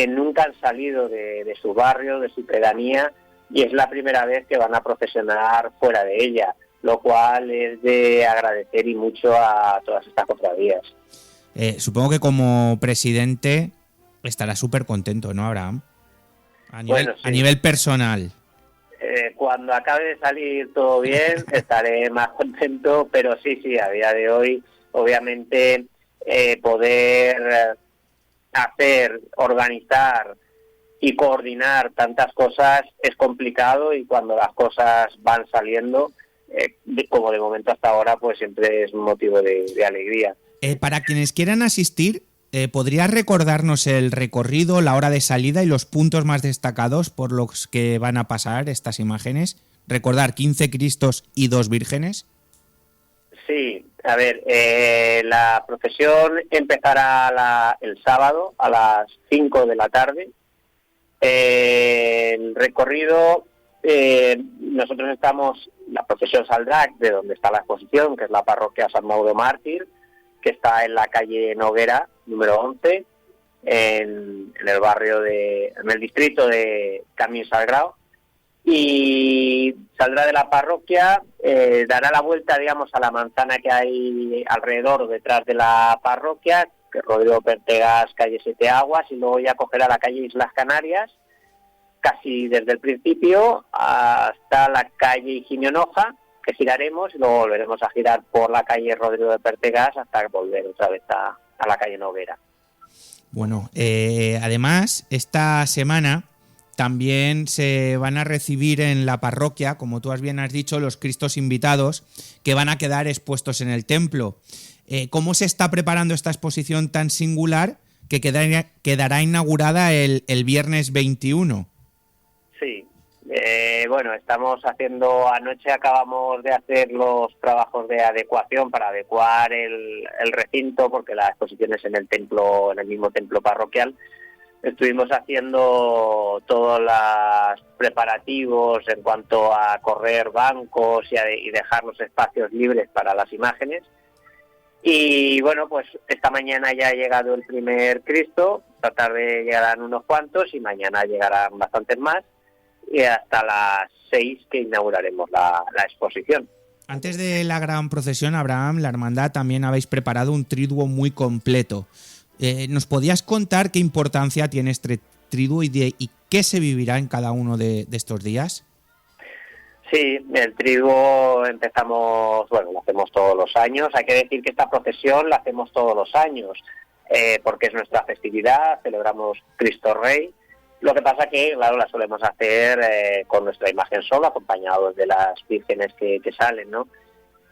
nunca han salido de su barrio, de su pedanía, y es la primera vez que van a procesionar fuera de ella, lo cual es de agradecer y mucho a todas estas cofradías. Supongo que como presidente estará súper contento, ¿no, Abraham? A nivel personal. Cuando acabe de salir todo bien, estaré más contento, pero sí, a día de hoy, obviamente, poder organizar y coordinar tantas cosas es complicado, y cuando las cosas van saliendo, como de momento hasta ahora, pues siempre es un motivo de alegría. Para quienes quieran asistir, ¿podrías recordarnos el recorrido, la hora de salida y los puntos más destacados por los que van a pasar estas imágenes? Recordar 15 Cristos y 2 vírgenes. Sí, a ver, la procesión empezará el sábado a las 5 de la tarde. El recorrido, nosotros la procesión saldrá de donde está la exposición, que es la parroquia San Maudo Mártir, que está en la calle Noguera, número 11, en el barrio en el distrito de Camín Sagrado, y saldrá de la parroquia, dará la vuelta, digamos, a la manzana que hay alrededor o detrás de la parroquia, que es Rodrigo Pertegas, calle Siete Aguas, y luego ya cogerá la calle Islas Canarias, casi desde el principio hasta la calle Higinio Noja, que giraremos, y luego volveremos a girar por la calle Rodrigo de Pertegas hasta volver otra vez a la calle Noguera. Bueno, además, esta semana también se van a recibir en la parroquia, como tú bien has dicho, los Cristos invitados que van a quedar expuestos en el templo. ¿Cómo se está preparando esta exposición tan singular que quedará inaugurada el viernes 21? Sí. Bueno, anoche acabamos de hacer los trabajos de adecuación para adecuar el recinto, porque la exposición es en el mismo templo parroquial. Estuvimos haciendo todos los preparativos en cuanto a correr bancos y dejar los espacios libres para las imágenes. Y bueno, pues esta mañana ya ha llegado el primer Cristo, esta tarde llegarán unos cuantos y mañana llegarán bastantes más, y hasta las 6 que inauguraremos la exposición. Antes de la gran procesión, Abraham, la hermandad, también habéis preparado un triduo muy completo. ¿Nos podías contar qué importancia tiene este triduo y qué se vivirá en cada uno de estos días? Sí, el triduo lo hacemos todos los años. Hay que decir que esta procesión la hacemos todos los años, porque es nuestra festividad, celebramos Cristo Rey. Lo que pasa que, claro, la solemos hacer con nuestra imagen sola, acompañados de las vírgenes que salen, ¿no?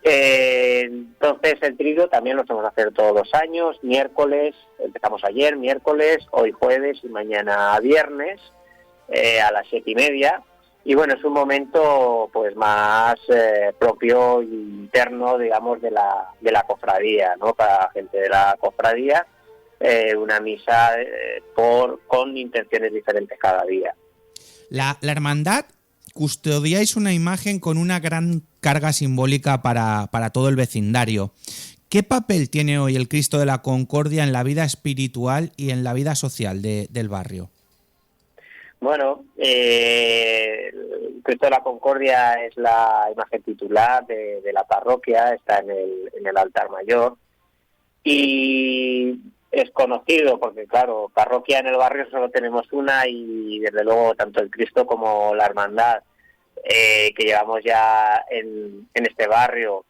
Entonces el triduo también lo hacemos hacer todos los años, miércoles, empezamos ayer, miércoles, hoy jueves y mañana viernes, a las 7:30. Y bueno, es un momento pues más propio e interno, digamos, de la cofradía, ¿no? Para la gente de la cofradía, una misa con intenciones diferentes cada día. La hermandad, custodiáis una imagen con una gran carga simbólica para todo el vecindario. ¿Qué papel tiene hoy el Cristo de la Concordia en la vida espiritual y en la vida social del barrio? Bueno, el Cristo de la Concordia es la imagen titular de la parroquia, está en el altar mayor y es conocido porque, claro, parroquia en el barrio solo tenemos una y desde luego tanto el Cristo como la hermandad que llevamos ya en este barrio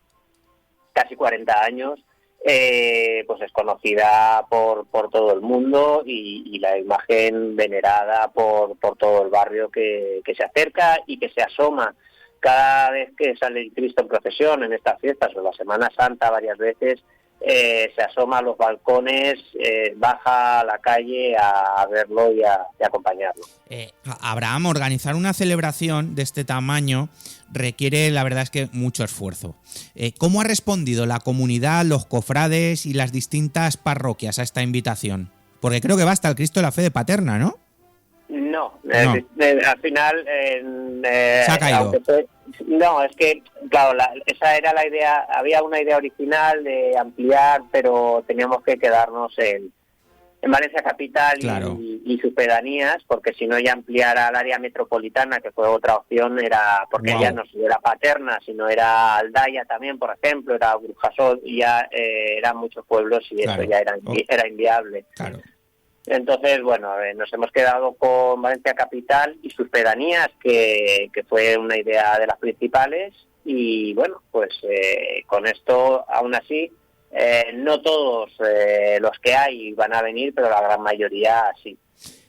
casi 40 años, pues es conocida por todo el mundo y la imagen venerada por todo el barrio que se acerca y que se asoma cada vez que sale el Cristo en procesión en estas fiestas o en la Semana Santa varias veces. Se asoma a los balcones, baja a la calle a verlo y a acompañarlo. Abraham, organizar una celebración de este tamaño requiere, la verdad es que, mucho esfuerzo. ¿Cómo ha respondido la comunidad, los cofrades y las distintas parroquias a esta invitación? Porque creo que va hasta el Cristo de la Fe de Paterna, ¿no? No. Al final se ha caído. No, es que, claro, esa era la idea. Había una idea original de ampliar, pero teníamos que quedarnos en Valencia capital, claro, y sus pedanías, porque si no ya ampliar al área metropolitana, que fue otra opción, era porque ya no solo era Paterna, sino era Aldaya también, por ejemplo, era Burjasot, y ya eran muchos pueblos y claro, eso ya era inviable. Claro. Entonces, bueno, nos hemos quedado con Valencia capital y sus pedanías, que fue una idea de las principales, y bueno, pues con esto, aún así, no todos los que hay van a venir, pero la gran mayoría sí.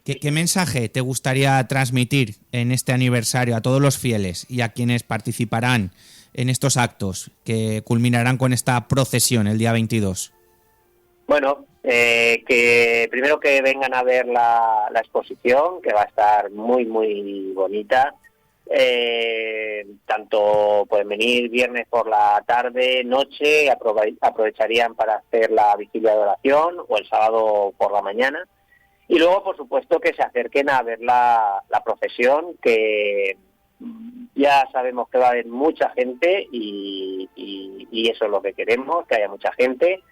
¿Qué mensaje te gustaría transmitir en este aniversario a todos los fieles y a quienes participarán en estos actos que culminarán con esta procesión el día 22? Bueno, que primero que vengan a ver la exposición, que va a estar muy, muy bonita. Tanto pueden venir viernes por la tarde, noche, aprovecharían para hacer la vigilia de oración, o el sábado por la mañana. Y luego, por supuesto, que se acerquen a ver la procesión, que ya sabemos que va a haber mucha gente y eso es lo que queremos, que haya mucha gente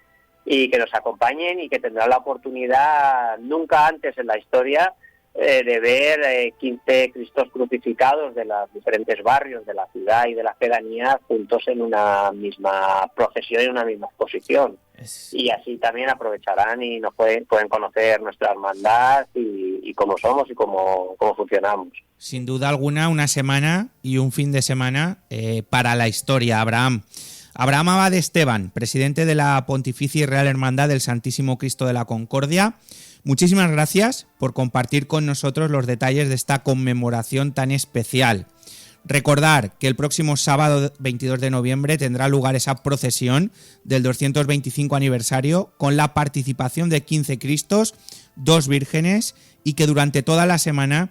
y que nos acompañen y que tendrán la oportunidad, nunca antes en la historia, de ver 15 Cristos crucificados de los diferentes barrios de la ciudad y de la pedanía juntos en una misma procesión y una misma exposición. Y así también aprovecharán y nos pueden conocer nuestra hermandad y cómo somos y cómo funcionamos. Sin duda alguna, una semana y un fin de semana para la historia, Abraham. Abraham Abad Esteban, presidente de la Pontificia y Real Hermandad del Santísimo Cristo de la Concordia, muchísimas gracias por compartir con nosotros los detalles de esta conmemoración tan especial. Recordar que el próximo sábado 22 de noviembre tendrá lugar esa procesión del 225 aniversario con la participación de 15 Cristos, 2 vírgenes, y que durante toda la semana,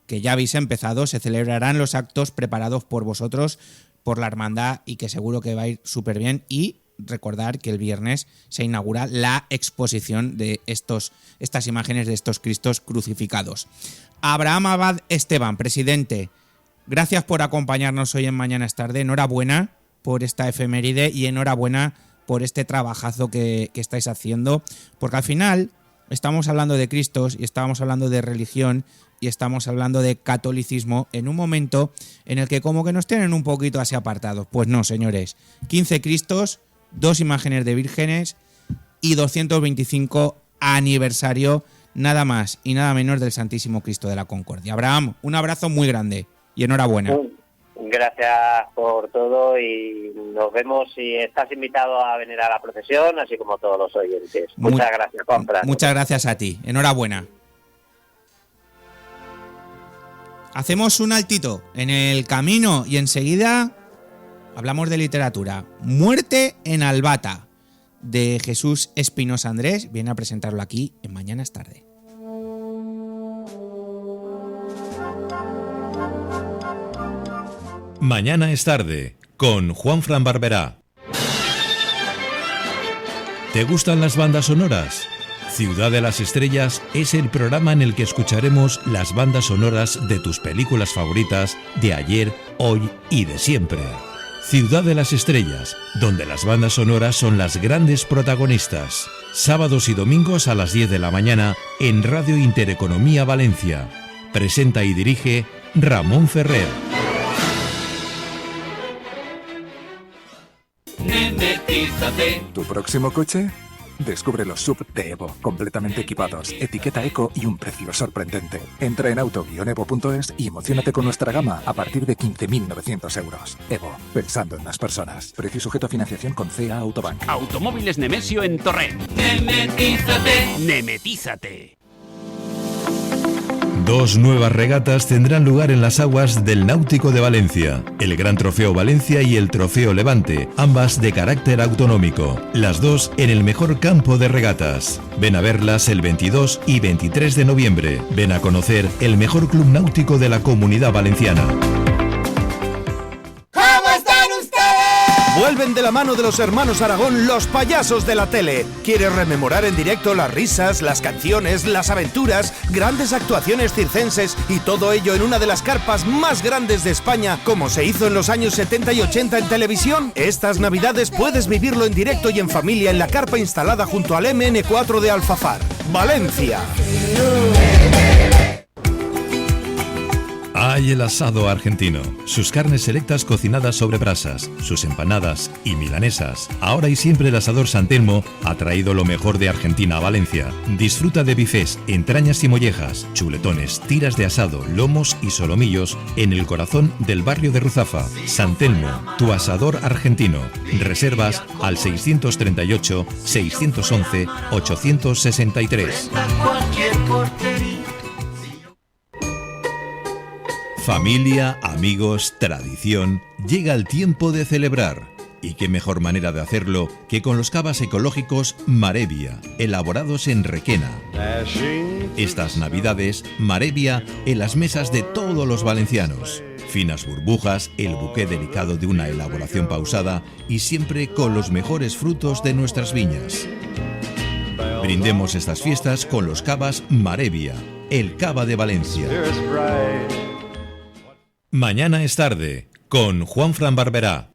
que ya habéis empezado, se celebrarán los actos preparados por vosotros, por la hermandad, y que seguro que va a ir súper bien. Y recordar que el viernes se inaugura la exposición de estas imágenes de estos Cristos crucificados. Abraham Abad Esteban, presidente, gracias por acompañarnos hoy en Mañana es Tarde. Enhorabuena por esta efeméride y enhorabuena por este trabajazo que estáis haciendo, porque al final estamos hablando de Cristos y estamos hablando de religión y estamos hablando de catolicismo en un momento en el que como que nos tienen un poquito así apartados. Pues no, señores. 15 Cristos, 2 imágenes de vírgenes y 225 aniversario, nada más y nada menos, del Santísimo Cristo de la Concordia. Abraham, un abrazo muy grande y enhorabuena. Gracias por todo y nos vemos, y estás invitado a venir a la procesión, así como todos los oyentes. Muchas gracias, Juan Fran. Muchas gracias a ti. Enhorabuena. Hacemos un altito en el camino y enseguida hablamos de literatura. Muerte en Albata, de Jesús Espinosa Andrés. Viene a presentarlo aquí en Mañana es Tarde. Mañana es Tarde, con Juanfran Barberá. ¿Te gustan las bandas sonoras? Ciudad de las Estrellas es el programa en el que escucharemos las bandas sonoras de tus películas favoritas de ayer, hoy y de siempre. Ciudad de las Estrellas, donde las bandas sonoras son las grandes protagonistas. Sábados y domingos a las 10 de la mañana en Radio Intereconomía Valencia. Presenta y dirige Ramón Ferrer. Nemetízate. ¿Tu próximo coche? Descubre los SUV de Evo, completamente equipados, etiqueta eco y un precio sorprendente. Entra en auto-evo.es y emocionate con nuestra gama a partir de 15.900 euros. Evo, pensando en las personas. Precio sujeto a financiación con CA Autobank. Automóviles Nemesio en Torrent. Nemetízate. Nemetízate. 2 nuevas regatas tendrán lugar en las aguas del Náutico de Valencia, el Gran Trofeo Valencia y el Trofeo Levante, ambas de carácter autonómico, las dos en el mejor campo de regatas. Ven a verlas el 22 y 23 de noviembre. Ven a conocer el mejor club náutico de la Comunidad Valenciana. Vuelven de la mano de los hermanos Aragón los payasos de la tele. ¿Quieres rememorar en directo las risas, las canciones, las aventuras, grandes actuaciones circenses y todo ello en una de las carpas más grandes de España, como se hizo en los años 70 y 80 en televisión? Estas navidades puedes vivirlo en directo y en familia en la carpa instalada junto al MN4 de Alfafar, Valencia. Hay el asado argentino, sus carnes selectas cocinadas sobre brasas, sus empanadas y milanesas. Ahora y siempre el Asador San Telmo ha traído lo mejor de Argentina a Valencia. Disfruta de bifés, entrañas y mollejas, chuletones, tiras de asado, lomos y solomillos en el corazón del barrio de Ruzafa. San Telmo, tu asador argentino. Reservas al 638 611 863. Familia, amigos, tradición, llega el tiempo de celebrar. Y qué mejor manera de hacerlo que con los cavas ecológicos Marevia, elaborados en Requena. Estas navidades, Marevia en las mesas de todos los valencianos. Finas burbujas, el buqué delicado de una elaboración pausada y siempre con los mejores frutos de nuestras viñas. Brindemos estas fiestas con los cavas Marevia, el cava de Valencia. Mañana es Tarde, con Juanfran Barberá.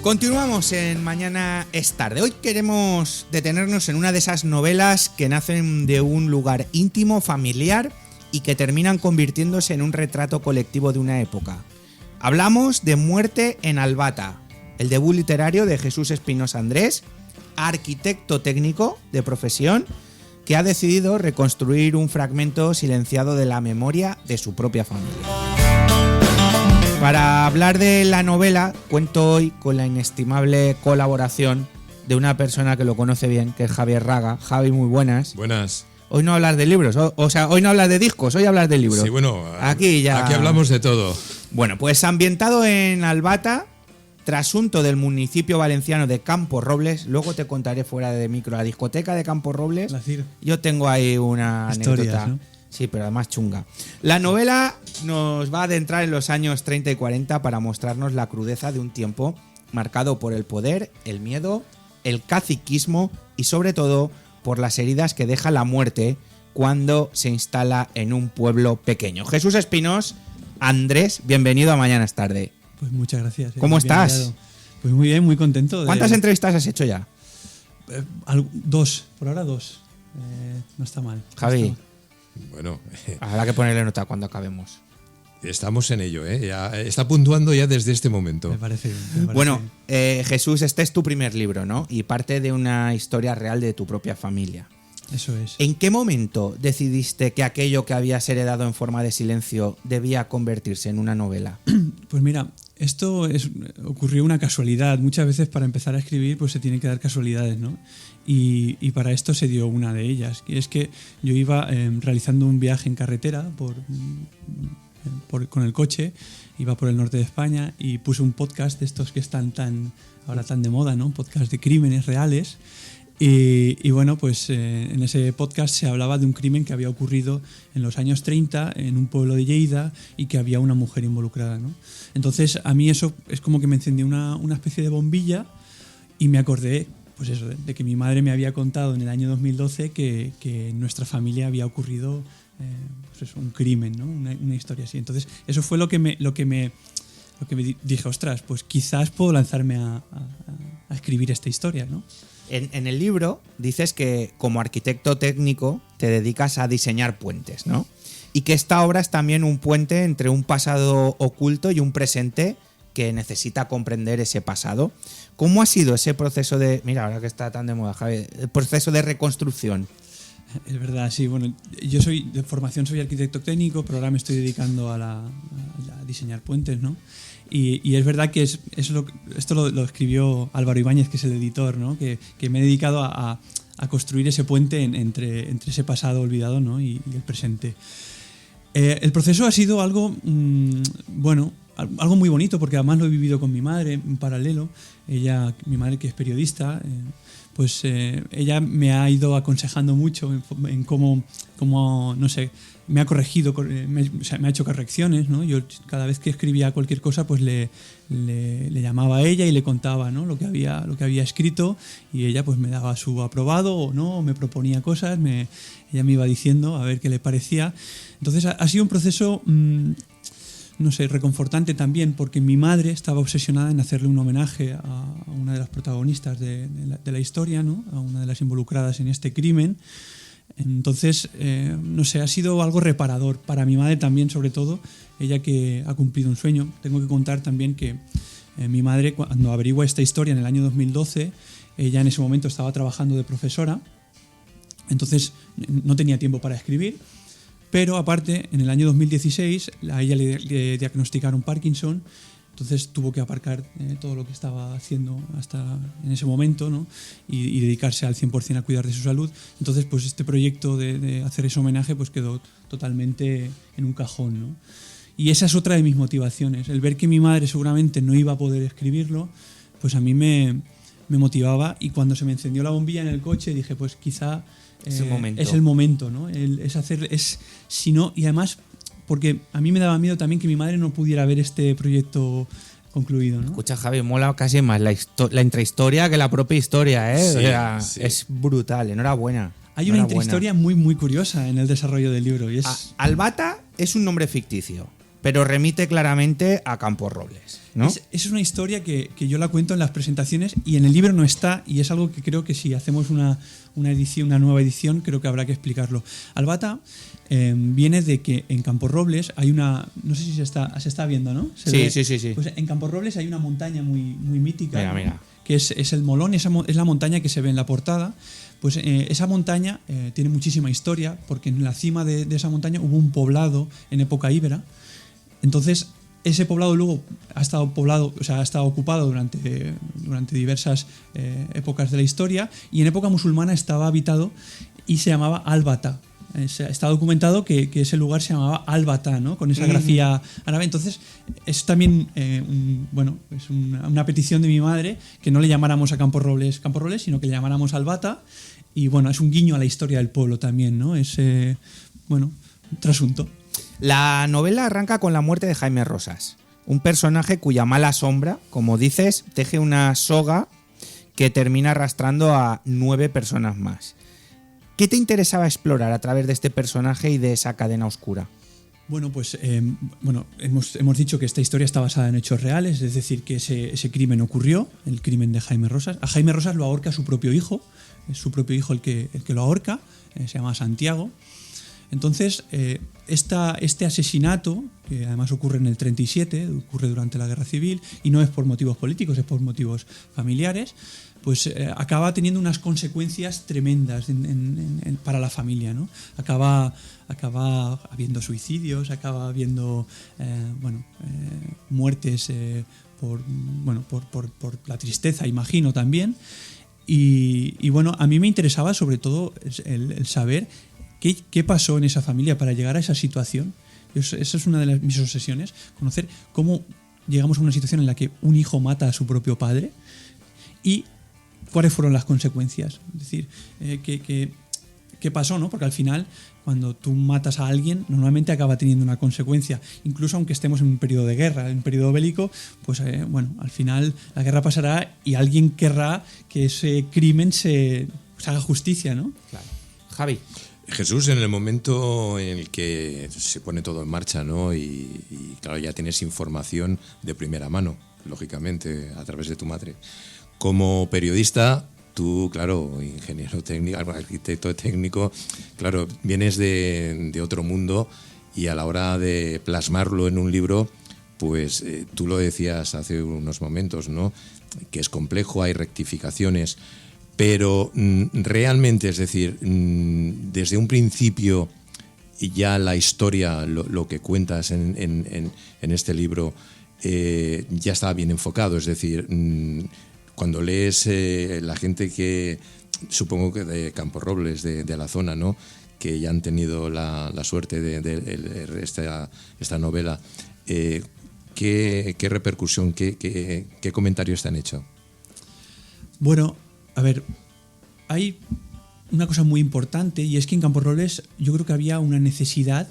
Continuamos en Mañana es Tarde. Hoy queremos detenernos en una de esas novelas que nacen de un lugar íntimo, familiar y que terminan convirtiéndose en un retrato colectivo de una época. Hablamos de Muerte en Albata, el debut literario de Jesús Espinosa Andrés, arquitecto técnico de profesión, que ha decidido reconstruir un fragmento silenciado de la memoria de su propia familia. Para hablar de la novela, cuento hoy con la inestimable colaboración de una persona que lo conoce bien, que es Javier Raga. Javi, muy buenas. Buenas. Hoy no hablas de libros, o sea, hoy no hablas de discos, hoy hablas de libros. Sí, bueno, aquí hablamos de todo. Bueno, pues ambientado en Albata, trasunto del municipio valenciano de Campo Robles, luego te contaré fuera de micro, la discoteca de Campo Robles. Yo tengo ahí una historias, anécdota. ¿no? Sí, pero además chunga. La novela nos va a adentrar en los años 30 y 40 para mostrarnos la crudeza de un tiempo marcado por el poder, el miedo, el caciquismo y sobre todo por las heridas que deja la muerte cuando se instala en un pueblo pequeño. Jesús Espinós, Andrés, bienvenido a Mañana es Tarde. Pues muchas gracias. ¿Cómo estás? Hallado. Pues muy bien, muy contento. ¿Cuántas entrevistas has hecho ya? 2, por ahora 2. No está mal. Javi. Bueno, habrá que ponerle nota cuando acabemos. Estamos en ello, ¿eh? Ya está puntuando ya desde este momento. Me parece bien. Bueno, Jesús, este es tu primer libro, ¿no? Y parte de una historia real de tu propia familia. Eso es. ¿En qué momento decidiste que aquello que habías heredado en forma de silencio debía convertirse en una novela? Pues mira, esto ocurrió una casualidad. Muchas veces para empezar a escribir pues se tienen que dar casualidades, ¿no? Y para esto se dio una de ellas. Y es que yo iba realizando un viaje en carretera con el coche, iba por el norte de España y puse un podcast de estos que están ahora tan de moda, ¿no? Un podcast de crímenes reales. Y bueno, pues en ese podcast se hablaba de un crimen que había ocurrido en los años 30 en un pueblo de Lleida y que había una mujer involucrada, ¿no? Entonces a mí eso es como que me encendió una especie de bombilla y me acordé pues eso, de que mi madre me había contado en el año 2012 que en nuestra familia había ocurrido pues eso, un crimen, ¿no? Una historia así. Entonces eso fue lo que me dije, ostras, pues quizás puedo lanzarme a escribir esta historia, ¿no? En el libro dices que como arquitecto técnico te dedicas a diseñar puentes, ¿no? Y que esta obra es también un puente entre un pasado oculto y un presente que necesita comprender ese pasado. ¿Cómo ha sido ese proceso de... Mira, ahora que está tan de moda, Javi, el proceso de reconstrucción? Es verdad, sí. Bueno, yo de formación soy arquitecto técnico, pero ahora me estoy dedicando a diseñar puentes, ¿no? Y es verdad que esto lo escribió Álvaro Ibáñez, que es el editor, ¿no? Que me he dedicado a construir ese puente entre ese pasado olvidado, ¿no? y el presente. El proceso ha sido algo, algo muy bonito, porque además lo he vivido con mi madre en paralelo. Mi madre, que es periodista, pues ella me ha ido aconsejando mucho en cómo no sé, me ha corregido, me ha hecho correcciones, ¿no? Yo cada vez que escribía cualquier cosa pues le llamaba a ella y le contaba, ¿no? lo que había escrito, y ella pues me daba su aprobado o no, o me proponía cosas, ella me iba diciendo a ver qué le parecía. Entonces ha sido un proceso no sé, reconfortante también, porque mi madre estaba obsesionada en hacerle un homenaje a una de las protagonistas de la historia, ¿no? A una de las involucradas en este crimen. Entonces, no sé, ha sido algo reparador para mi madre también, sobre todo, ella que ha cumplido un sueño. Tengo que contar también que mi madre, cuando averigua esta historia en el año 2012, ella en ese momento estaba trabajando de profesora, entonces no tenía tiempo para escribir. Pero aparte, en el año 2016 a ella le diagnosticaron Parkinson, entonces tuvo que aparcar todo lo que estaba haciendo hasta en ese momento, ¿no? y dedicarse al 100% a cuidar de su salud. Entonces, pues este proyecto de hacer ese homenaje pues quedó totalmente en un cajón, ¿no? Y esa es otra de mis motivaciones. El ver que mi madre seguramente no iba a poder escribirlo, pues a mí me motivaba, y cuando se me encendió la bombilla en el coche dije, pues quizá... es el momento, ¿no? Si no, y además, porque a mí me daba miedo también que mi madre no pudiera ver este proyecto concluido, ¿no? Escucha, Javi, mola casi más la intrahistoria que la propia historia, ¿eh? Sí, o sea, sí. Es brutal, enhorabuena. Hay una intrahistoria muy, muy curiosa en el desarrollo del libro. Y Albata es un nombre ficticio, pero remite claramente a Campos Robles, ¿no? Es una historia que yo la cuento en las presentaciones y en el libro no está, y es algo que creo que si hacemos una nueva edición, creo que habrá que explicarlo. Albata viene de que en Campos Robles hay una... No sé si se está viendo, ¿no? Sí. Pues en Campos Robles hay una montaña muy, muy mítica, Mira, ¿no? mira. Que es el Molón, es la montaña que se ve en la portada. Pues esa montaña tiene muchísima historia, porque en la cima de esa montaña hubo un poblado en época íbera. Entonces, ese poblado luego ha estado ocupado durante diversas épocas de la historia, y en época musulmana estaba habitado y se llamaba Albata. Está documentado que ese lugar se llamaba Albata, ¿no? Con esa grafía árabe. Entonces, es también es una petición de mi madre que no le llamáramos a Campos Robles, sino que le llamáramos Albata. Y bueno, es un guiño a la historia del pueblo también, ¿no? Es trasunto. La novela arranca con la muerte de Jaime Rosas, Un personaje cuya mala sombra, como dices, teje una soga que termina arrastrando a 9 personas más. ¿Qué te interesaba explorar a través de este personaje y de esa cadena oscura? Bueno, pues hemos dicho que esta historia está basada en hechos reales, es decir, que ese crimen ocurrió, el crimen de Jaime Rosas. A Jaime Rosas lo ahorca su propio hijo, es su propio hijo el que lo ahorca, se llama Santiago. Entonces, este asesinato, que además ocurre en el 37, ocurre durante la Guerra Civil, y no es por motivos políticos, es por motivos familiares, pues acaba teniendo unas consecuencias tremendas para la familia, ¿no? Acaba habiendo suicidios, acaba habiendo muertes por la tristeza, imagino también. Y bueno, a mí me interesaba sobre todo el saber qué pasó en esa familia para llegar a esa situación. Esa es una de mis obsesiones, conocer cómo llegamos a una situación en la que un hijo mata a su propio padre y cuáles fueron las consecuencias. Es decir, qué pasó, ¿no? Porque al final, cuando tú matas a alguien, normalmente acaba teniendo una consecuencia. Incluso aunque estemos en un periodo de guerra, en un periodo bélico, pues al final la guerra pasará y alguien querrá que ese crimen se haga justicia, ¿no? Claro. Javi. Jesús, en el momento en el que se pone todo en marcha, ¿no? Y claro, ya tienes información de primera mano, lógicamente, a través de tu madre. Como periodista, tú, claro, ingeniero técnico, arquitecto técnico, claro, vienes de otro mundo y a la hora de plasmarlo en un libro, pues tú lo decías hace unos momentos, ¿no? Que es complejo, hay rectificaciones, pero realmente, es decir, desde un principio ya la historia, lo que cuentas en este libro, ya está bien enfocado, es decir, cuando lees la gente que, supongo que de Camporrobles, de la zona, ¿no? Que ya han tenido la suerte de esta novela, ¿qué repercusión, qué comentarios te han hecho? Bueno, a ver, hay una cosa muy importante, y es que en Camporrobles yo creo que había una necesidad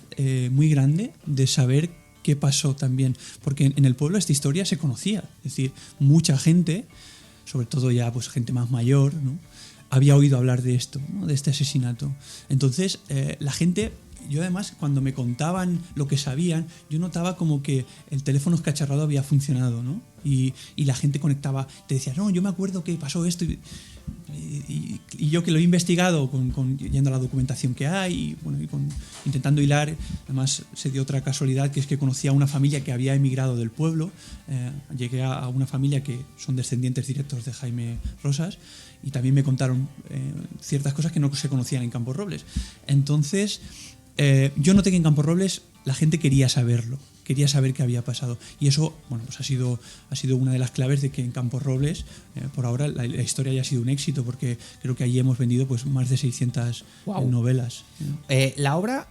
muy grande de saber qué pasó también, porque en el pueblo esta historia se conocía, es decir, mucha gente, sobre todo ya pues gente más mayor, ¿no?, había oído hablar de esto, ¿no?, de este asesinato. Entonces la gente, yo además cuando me contaban lo que sabían, yo notaba como que el teléfono escacharrado había funcionado, ¿no? Y la gente conectaba, te decía, no, yo me acuerdo que pasó esto, y yo que lo he investigado yendo a la documentación que hay y intentando hilar. Además se dio otra casualidad, que es que conocía a una familia que había emigrado del pueblo. Llegué a una familia que son descendientes directos de Jaime Rosas, y también me contaron ciertas cosas que no se conocían en Camporrobles. Entonces yo noté que en Camporrobles la gente quería saberlo, quería saber qué había pasado, y eso, bueno, pues ha sido una de las claves de que en Camporrobles por ahora la historia haya sido un éxito, porque creo que allí hemos vendido pues más de 600 novelas. La obra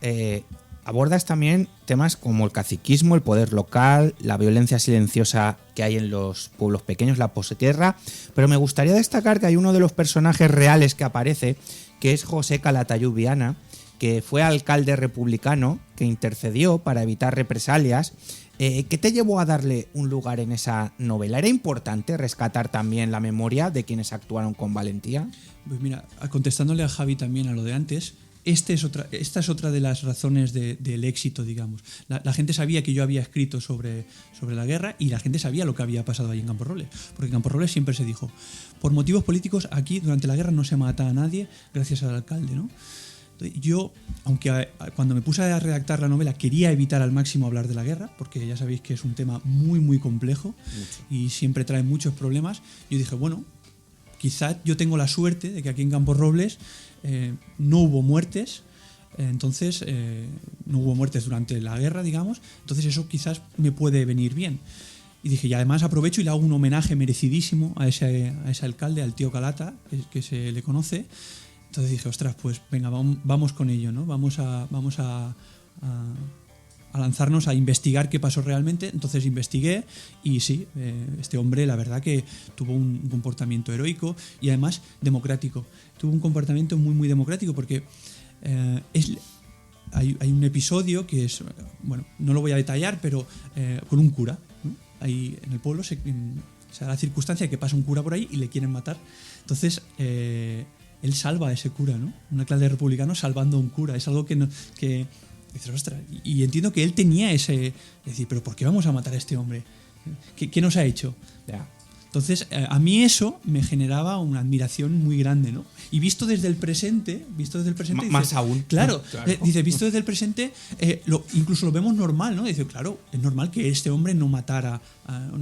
abordas también temas como el caciquismo, el poder local, la violencia silenciosa que hay en los pueblos pequeños, la posguerra, pero me gustaría destacar que hay uno de los personajes reales que aparece, que es José Calatayud Viana, que fue alcalde republicano, que intercedió para evitar represalias. ¿Qué te llevó a darle un lugar en esa novela? ¿Era importante rescatar también la memoria de quienes actuaron con valentía? Pues mira, contestándole a Javi también a lo de antes, esta es otra de las razones del éxito, digamos. La gente sabía que yo había escrito sobre la guerra, y la gente sabía lo que había pasado allí en Camporrobles, porque en Camporrobles siempre se dijo, por motivos políticos aquí durante la guerra no se mata a nadie gracias al alcalde, ¿no? Yo, aunque cuando me puse a redactar la novela quería evitar al máximo hablar de la guerra, porque ya sabéis que es un tema muy muy complejo y siempre trae muchos problemas, yo dije, bueno, quizá yo tengo la suerte de que aquí en Camporrobles no hubo muertes, entonces no hubo muertes durante la guerra, digamos, entonces eso quizás me puede venir bien. Y dije, y además aprovecho y le hago un homenaje merecidísimo a ese alcalde, al tío Calata, que se le conoce. Entonces dije, ostras, pues venga, vamos con ello, ¿no? Vamos a lanzarnos a investigar qué pasó realmente. Entonces investigué, y sí, este hombre la verdad que tuvo un comportamiento heroico y además democrático. Tuvo un comportamiento muy muy democrático, porque hay un episodio que es, bueno, no lo voy a detallar, pero con un cura, ¿no? ahí en el pueblo se da la circunstancia que pasa un cura por ahí y le quieren matar. Entonces él salva a ese cura, ¿no? Una clase de republicanos salvando a un cura. Es algo que dices, ostras. Y entiendo que él tenía ese decir, pero ¿por qué vamos a matar a este hombre? ¿Qué nos ha hecho? Ya. Entonces, a mí eso me generaba una admiración muy grande, ¿no? Y visto desde el presente... Más aún. Claro, dice, visto desde el presente, incluso lo vemos normal, ¿no? Dice, claro, es normal que este hombre no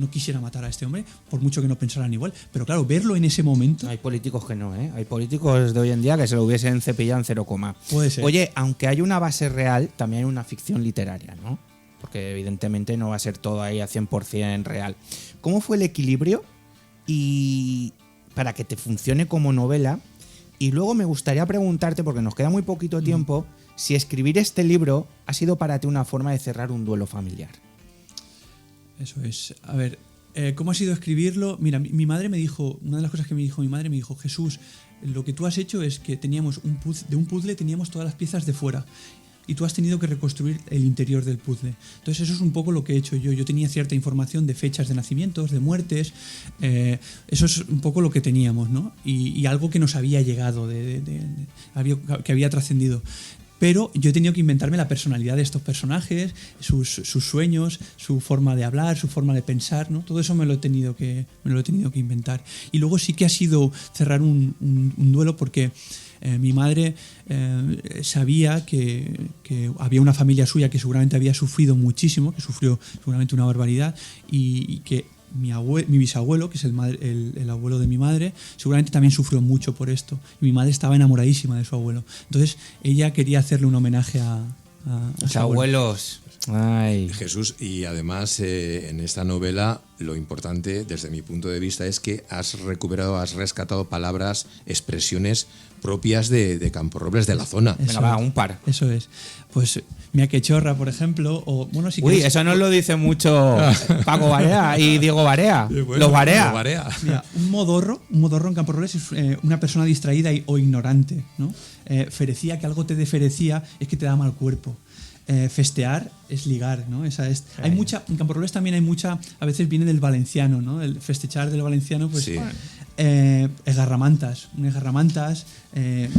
quisiera matar a este hombre, por mucho que no pensaran igual. Pero claro, verlo en ese momento... Hay políticos que no, ¿eh? Hay políticos de hoy en día que se lo hubiesen cepillado en 0, Puede ser. Oye, aunque hay una base real, también hay una ficción literaria, ¿no? Porque evidentemente no va a ser todo ahí a 100% real. ¿Cómo fue el equilibrio y para que te funcione como novela? Y luego me gustaría preguntarte, porque nos queda muy poquito tiempo, si escribir este libro ha sido para ti una forma de cerrar un duelo familiar. Eso es. A ver, ¿cómo ha sido escribirlo? Mira, mi madre me dijo, una de las cosas que me dijo mi madre, me dijo, Jesús, lo que tú has hecho es que teníamos de un puzzle teníamos todas las piezas de fuera. Y tú has tenido que reconstruir el interior del puzzle. Entonces eso es un poco lo que he hecho yo. Yo tenía cierta información de fechas de nacimientos, de muertes. Eso es un poco lo que teníamos, ¿no? Y algo que nos había llegado, que había trascendido. Pero yo he tenido que inventarme la personalidad de estos personajes, sus sueños, su forma de hablar, su forma de pensar, ¿no? Todo eso me lo he tenido que inventar. Y luego sí que ha sido cerrar un duelo porque mi madre sabía que había una familia suya que seguramente había sufrido muchísimo, que sufrió seguramente una barbaridad y que mi bisabuelo, que es el abuelo de mi madre, seguramente también sufrió mucho por esto. Y mi madre estaba enamoradísima de su abuelo. Entonces ella quería hacerle un homenaje a los abuelos. Ay. Jesús, y además en esta novela lo importante desde mi punto de vista es que has rescatado palabras, expresiones propias de Camporrobles, de la zona. Venga, va, un par. Eso es. Pues mira que chorra, por ejemplo, o bueno, si uy, quieres... eso nos lo dice mucho Paco Barea y Diego Barea. Bueno, los Barea. Mira, un modorro en Camporrobles es una persona distraída o ignorante, ¿no? Ferecía, que algo te deferecía, es que te da mal cuerpo. Festear es ligar, ¿no? Hay mucha, en Camporrobles también hay mucha, a veces viene del valenciano, ¿no? El festechar del valenciano, pues sí. Esgarramantas,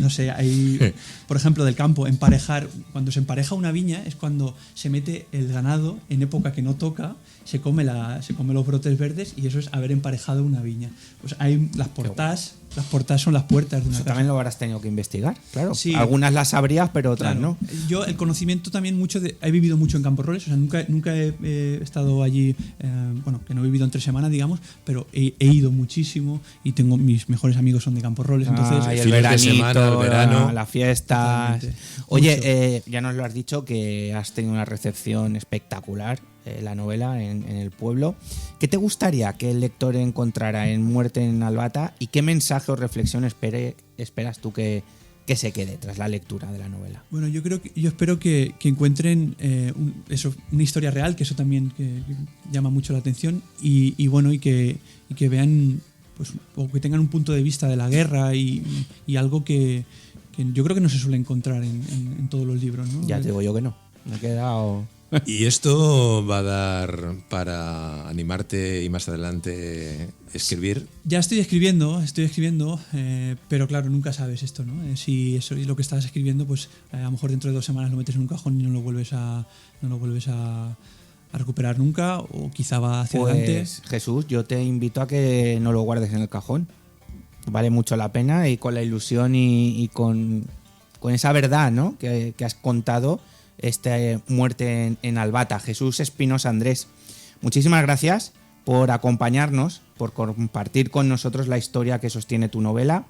no sé, hay, por ejemplo, del campo, emparejar, cuando se empareja una viña es cuando se mete el ganado en época que no toca, se come los brotes verdes y eso es haber emparejado una viña. Pues hay las portás son las puertas de una casa. También lo habrás tenido que investigar, claro. Sí. Algunas las sabrías, pero otras claro. no. Yo el conocimiento también he vivido mucho en Camporrobles, o sea, nunca he estado allí, que no he vivido en 3 semanas, digamos, pero he ido muchísimo y tengo mis mejores amigos son de Camporroles, entonces el veranito, el verano, las fiestas. Oye, ya nos lo has dicho que has tenido una recepción espectacular, la novela en el pueblo. ¿Qué te gustaría que el lector encontrara en Muerte en Albata y qué mensaje o reflexión esperas tú que se quede tras la lectura de la novela? Bueno, yo espero que encuentren una historia real, que eso también que llama mucho la atención y que vean, pues, o que tengan un punto de vista de la guerra y algo que yo creo que no se suele encontrar en todos los libros, ¿no? Ya te digo yo que no. Me he quedado... ¿Y esto va a dar para animarte y más adelante escribir? Ya estoy escribiendo, pero claro, nunca sabes esto, ¿no? Si eso es lo que estás escribiendo, pues a lo mejor dentro de 2 semanas lo metes en un cajón y no lo vuelves a recuperar nunca, o quizá va hacia adelante. Jesús, yo te invito a que no lo guardes en el cajón. Vale mucho la pena y con la ilusión y con esa verdad, ¿no? que has contado. Muerte en Albata. Jesús Espinosa Andrés, muchísimas gracias por acompañarnos, por compartir con nosotros la historia que sostiene tu novela.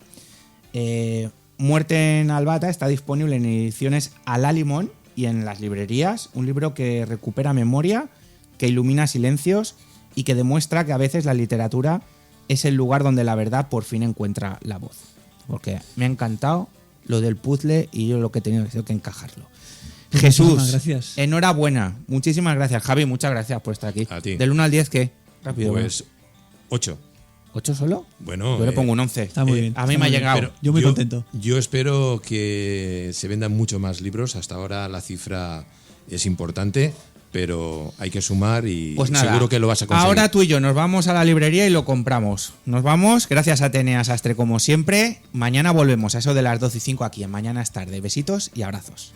Muerte en Albata está disponible en ediciones Alá Limón y en las librerías, un libro que recupera memoria, que ilumina silencios y que demuestra que a veces la literatura es el lugar donde la verdad por fin encuentra la voz. Porque me ha encantado lo del puzzle y yo lo que he tenido que encajarlo. Jesús, gracias. Enhorabuena. Muchísimas gracias, Javi. Muchas gracias por estar aquí. A ti. Del 1 al 10, ¿qué? Rápido. Pues 8. ¿8 solo? Bueno, yo le pongo un 11. Está muy bien. A mí me ha llegado. Yo muy contento. Yo espero que se vendan mucho más libros. Hasta ahora la cifra es importante, pero hay que sumar y Pues nada, seguro que lo vas a conseguir. Ahora tú y yo nos vamos a la librería y lo compramos. Nos vamos, gracias a Atenea Sastre como siempre. Mañana volvemos a eso de las 12:05 aquí en Mañana es Tarde. Besitos y abrazos.